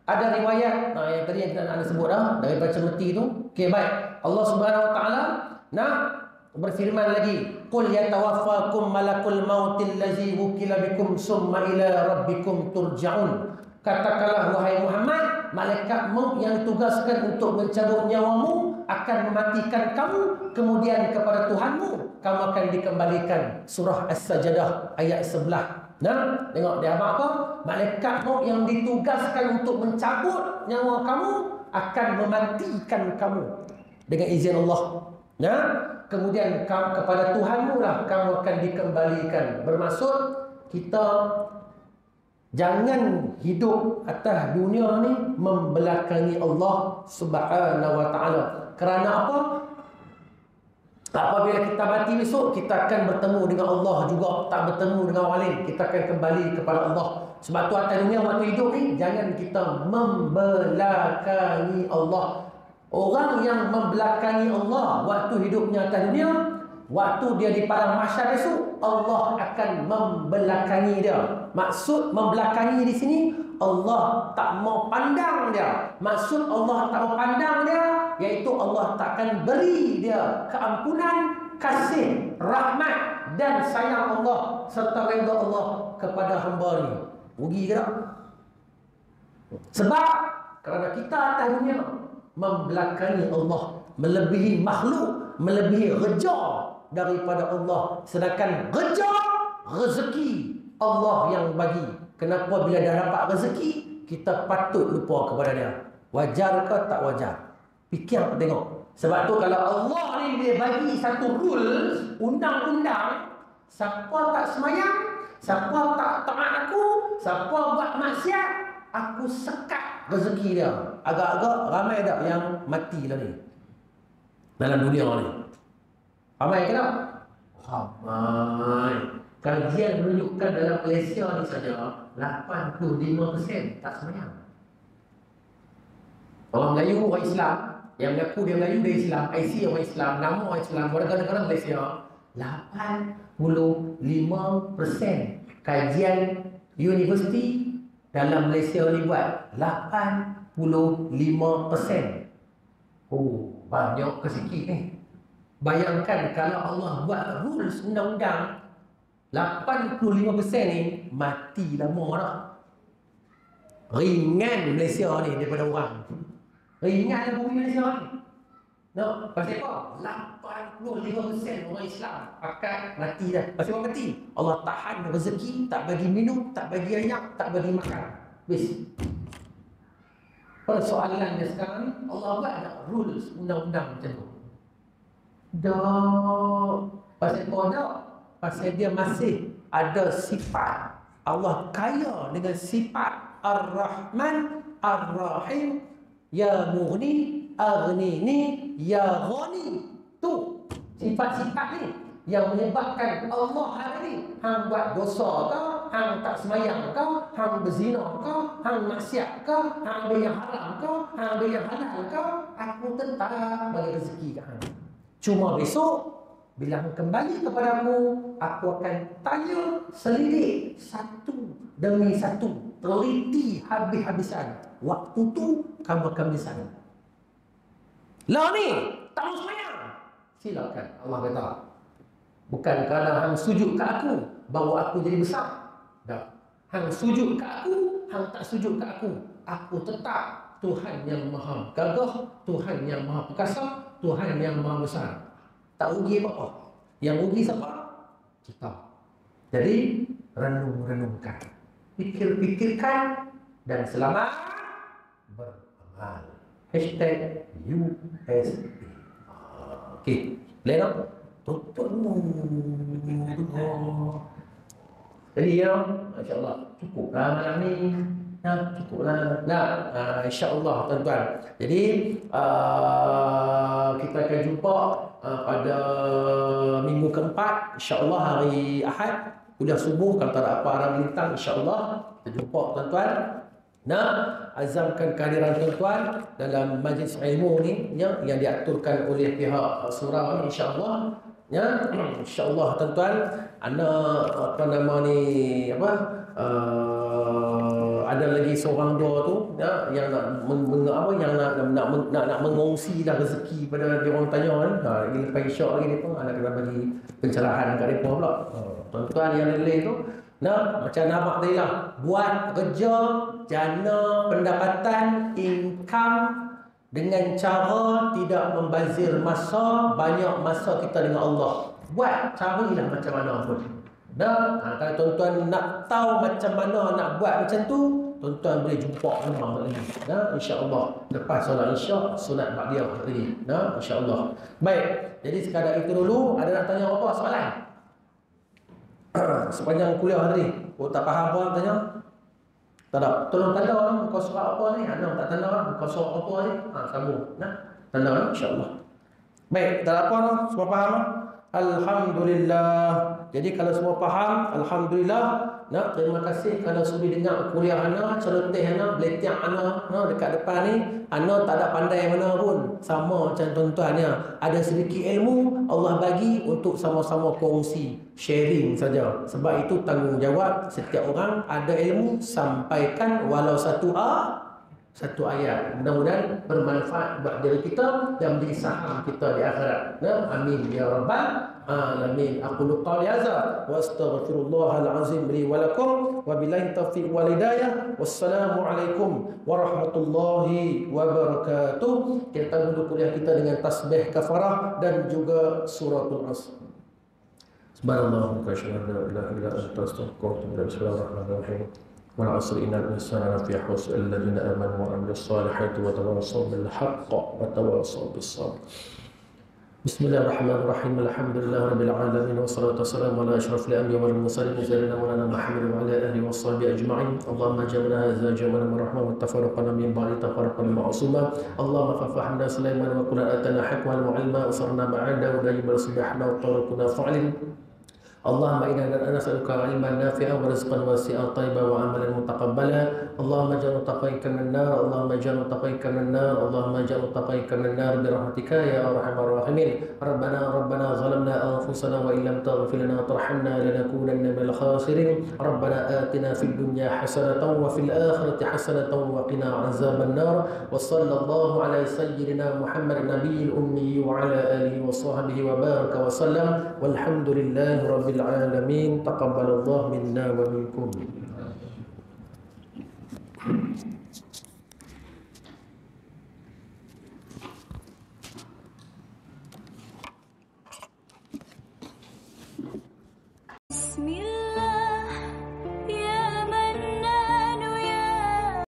Ada riwayat yang tadi yang kita nak sebut dah dari baca meti tu. Okey, baik. Allah Subhanahu Wa Taala nak berfirman lagi, qul yatawaffakum malakul mautil ladzi wukila bikum summa ila rabbikum turja'un. Katakanlah wahai Muhammad, malaikat maut yang ditugaskan untuk mencabut nyawamu akan mematikan kamu, kemudian kepada Tuhanmu kamu akan dikembalikan. Surah As-Sajdah ayat 11. Nah, tengok dia apa? Malaikat maut yang ditugaskan untuk mencabut nyawa kamu akan mematikan kamu dengan izin Allah. Nah, kemudian kepada Tuhanmu lah kamu akan dikembalikan. Bermaksud kita jangan hidup atas dunia ni membelakangi Allah Subhanahu Wa Taala. Kerana apa? Apabila kita mati besok, kita akan bertemu dengan Allah juga, tak bertemu dengan orang lain. Kita akan kembali kepada Allah. Sebab tu atas dunia waktu hidup ni jangan kita membelakangi Allah. Orang yang membelakangi Allah waktu hidupnya atas dunia, waktu dia di padang mahsyar besok, Allah akan membelakangi dia. Maksud membelakangi di sini, Allah tak mau pandang dia. Maksud Allah tak mau pandang dia, iaitu Allah tak akan beri dia keampunan, kasih, rahmat dan sayang Allah serta redha Allah kepada hamba ni. Rugi ke tak? Sebab kerana kita atas dunia membelakangi Allah, melebihi makhluk, melebihi reja daripada Allah. Sedangkan reja, rezeki Allah yang bagi. Kenapa bila dah dapat rezeki, kita patut lupa kepada dia? Wajar ke tak wajar? Fikir apa tengok. Sebab tu kalau Allah ni dia bagi satu rules, undang-undang, siapa tak semayang, siapa tak taat aku, siapa buat maksiat, aku sekat rezeki dia. Agak-agak ramai tak yang mati lah ni dalam dunia ni? Ramai ke tak? Ramai. Kajian menunjukkan dalam Malaysia ni saja 85% tak semayang. Orang Melayu, orang Islam yang mengaku dia Melayu, dia Islam, IC orang Islam, nama orang Islam, warga negara Malaysia, 85% kajian universiti dalam Malaysia ni buat 85%. Oh, banyak ke sikit ni. Bayangkan kalau Allah buat rules undang-undang 85% ni mati lama dah. Ringan Malaysia ni daripada orang. Ringan bumi Malaysia ni. No, pasal apa? 85% orang Islam akan mati dah. Pasal apa mati? Allah tahan rezeki, tak bagi minum, tak bagi air, tak bagi makan. Habis. Persoalannya sekarang ni, Allah buat ada rules undang-undang macam tu. Dah. Pasal apa dah? Pasal dia masih ada sifat. Allah kaya dengan sifat Ar-Rahman, Ar-Rahim, Ya Mughni, Aghnini, Ya Ghani. Tu sifat-sifat ni yang menyebabkan Allah hari ni hang buat dosa ke, hang tak semayang ke, hang berzina ke, hang maksiat ke, hang ambil yang haram ke, hang ambil yang halal ke, aku tetap bagi rezeki ke hang. Cuma besok bila kembali kepadamu, aku akan tanya selidik satu demi satu, teliti habis-habisan. Waktu tu kamu akan di sana. Lah ni, tak mau semayang. Silakan, Allah kata. Bukan kerana hang sujud ke aku, baru aku jadi besar. Tak. Hang sujud ke aku, hang tak sujud ke aku. Aku tetap Tuhan yang maha gagah, Tuhan yang maha perkasa, Tuhan yang maha besar. Tak rugi apa-apa. Yang rugi siapa? Kita. Jadi, renung-renungkan. Fikir-fikirkan. Dan selamat beramal. #USB. Okey. Boleh tak? Tutup jadi ya, insyaAllah cukuplah malam ni. Cukuplah. InsyaAllah tuan-tuan. Jadi kita akan jumpa pada minggu keempat, insyaAllah hari Ahad. kuliah subuh. Kalau tak ada apa arah bintang, insya-Allah kita jumpa tuan-tuan. Nak azamkan kehadiran tuan-tuan dalam majlis ilmu ni ya, yang diaturkan oleh pihak surau ni, insya-Allah ya. Insya-Allah tuan-tuan, ana apa nama ni ada lagi seorang dua tu ya, yang nak mengongsi dah rezeki pada dia orang tanya kan. Lagi lepas isyak lagi depa ana kena bagi pencerahan kat depa pula. Tuan-tuan yang lain tu macam nampak tadi lah, buat kerja jana pendapatan, income dengan cara tidak membazir masa, banyak masa kita dengan Allah. Buat carilah macam mana pun. Kalau tuan-tuan nak tahu macam mana nak buat macam tu, tuan-tuan boleh jumpa memang lagi. Insya-Allah lepas solat isyak, solat ba'diyah lagi. Insya-Allah. Baik, jadi sekadar itu dulu. Ada nak tanya apa soalan? Sepanjang kuliah tadi, tak faham apa tanya? Tak ada. Tolong tanda orang muka surat apa ni? Tak tanda orang muka surat apa ni? Sambung. Tanda orang insya-Allah. Baik, tak ada apa dah? Semua faham? Alhamdulillah. Jadi kalau semua faham, alhamdulillah. Terima kasih kalau sudi dengar kuliah ana, celoteh ana, beletiak ana dekat depan ni. Ana tak ada pandai mana pun. Sama macam tuan-tuannya. Ada sedikit ilmu Allah bagi untuk sama-sama kongsi, sharing saja. Sebab itu tanggungjawab setiap orang ada ilmu sampaikan walau satu ayat. Mudah-mudahan bermanfaat buat diri kita dan menjadi saham kita di akhirat. Amin ya rabbal alamin. Aqulu qawli hadza wa astaghfirullahal azim li wa lakum wa billahi taufiq wal hidayah. Wassalamu alaikum warahmatullahi wabarakatuh. Kita dulu kuliah kita dengan tasbih kafarah dan juga suratul asr. Subhanallah wa bihamdihi la ilaha illa anta astaghfiruka wa atubu ilaik. Bismillahirrahmanirrahim. والعصر إن الإنسان لفي خسر إلا الذين آمنوا وعملوا الصالحات وتواصوا بالحق وتواصوا بالصبر. بسم الله الرحمن الرحيم. الحمد لله رب العالمين والصلاة والسلام على أشرف الأنبياء والمرسلين سيدنا مولانا محمد وعلى آله وصحبه أجمعين. اللهم جعلنا هذا جمعا مرحما وتفرقنا من بعد تفرقا معصوما. اللهم ففهمنا سليمان وكنا آتنا حكما وعلما وصرنا مع داود فأصبحنا وطرقنا فعل. اللهم إنا نسألك علما نافعا ورزقا واسعا طيبا وعملا متقبلا. اللهم اجعل تقيك من النار. اللهم اجعل تقيك من النار. اللهم اجعل تقيك من النار برحمتك يا أرحم الراحمين. ربنا ظلمنا أنفسنا وإن لم تغفر لنا وترحمنا لنكونن من الخاسرين. ربنا آتنا في الدنيا حسنة وفي الآخرة حسنة وقنا عذاب النار. وصلى الله على سيدنا محمد النبي الأمي وعلى آله وصحبه وبارك وسلم والحمد لله رب العالمين. تقبل الله منا ومنكم. بسم الله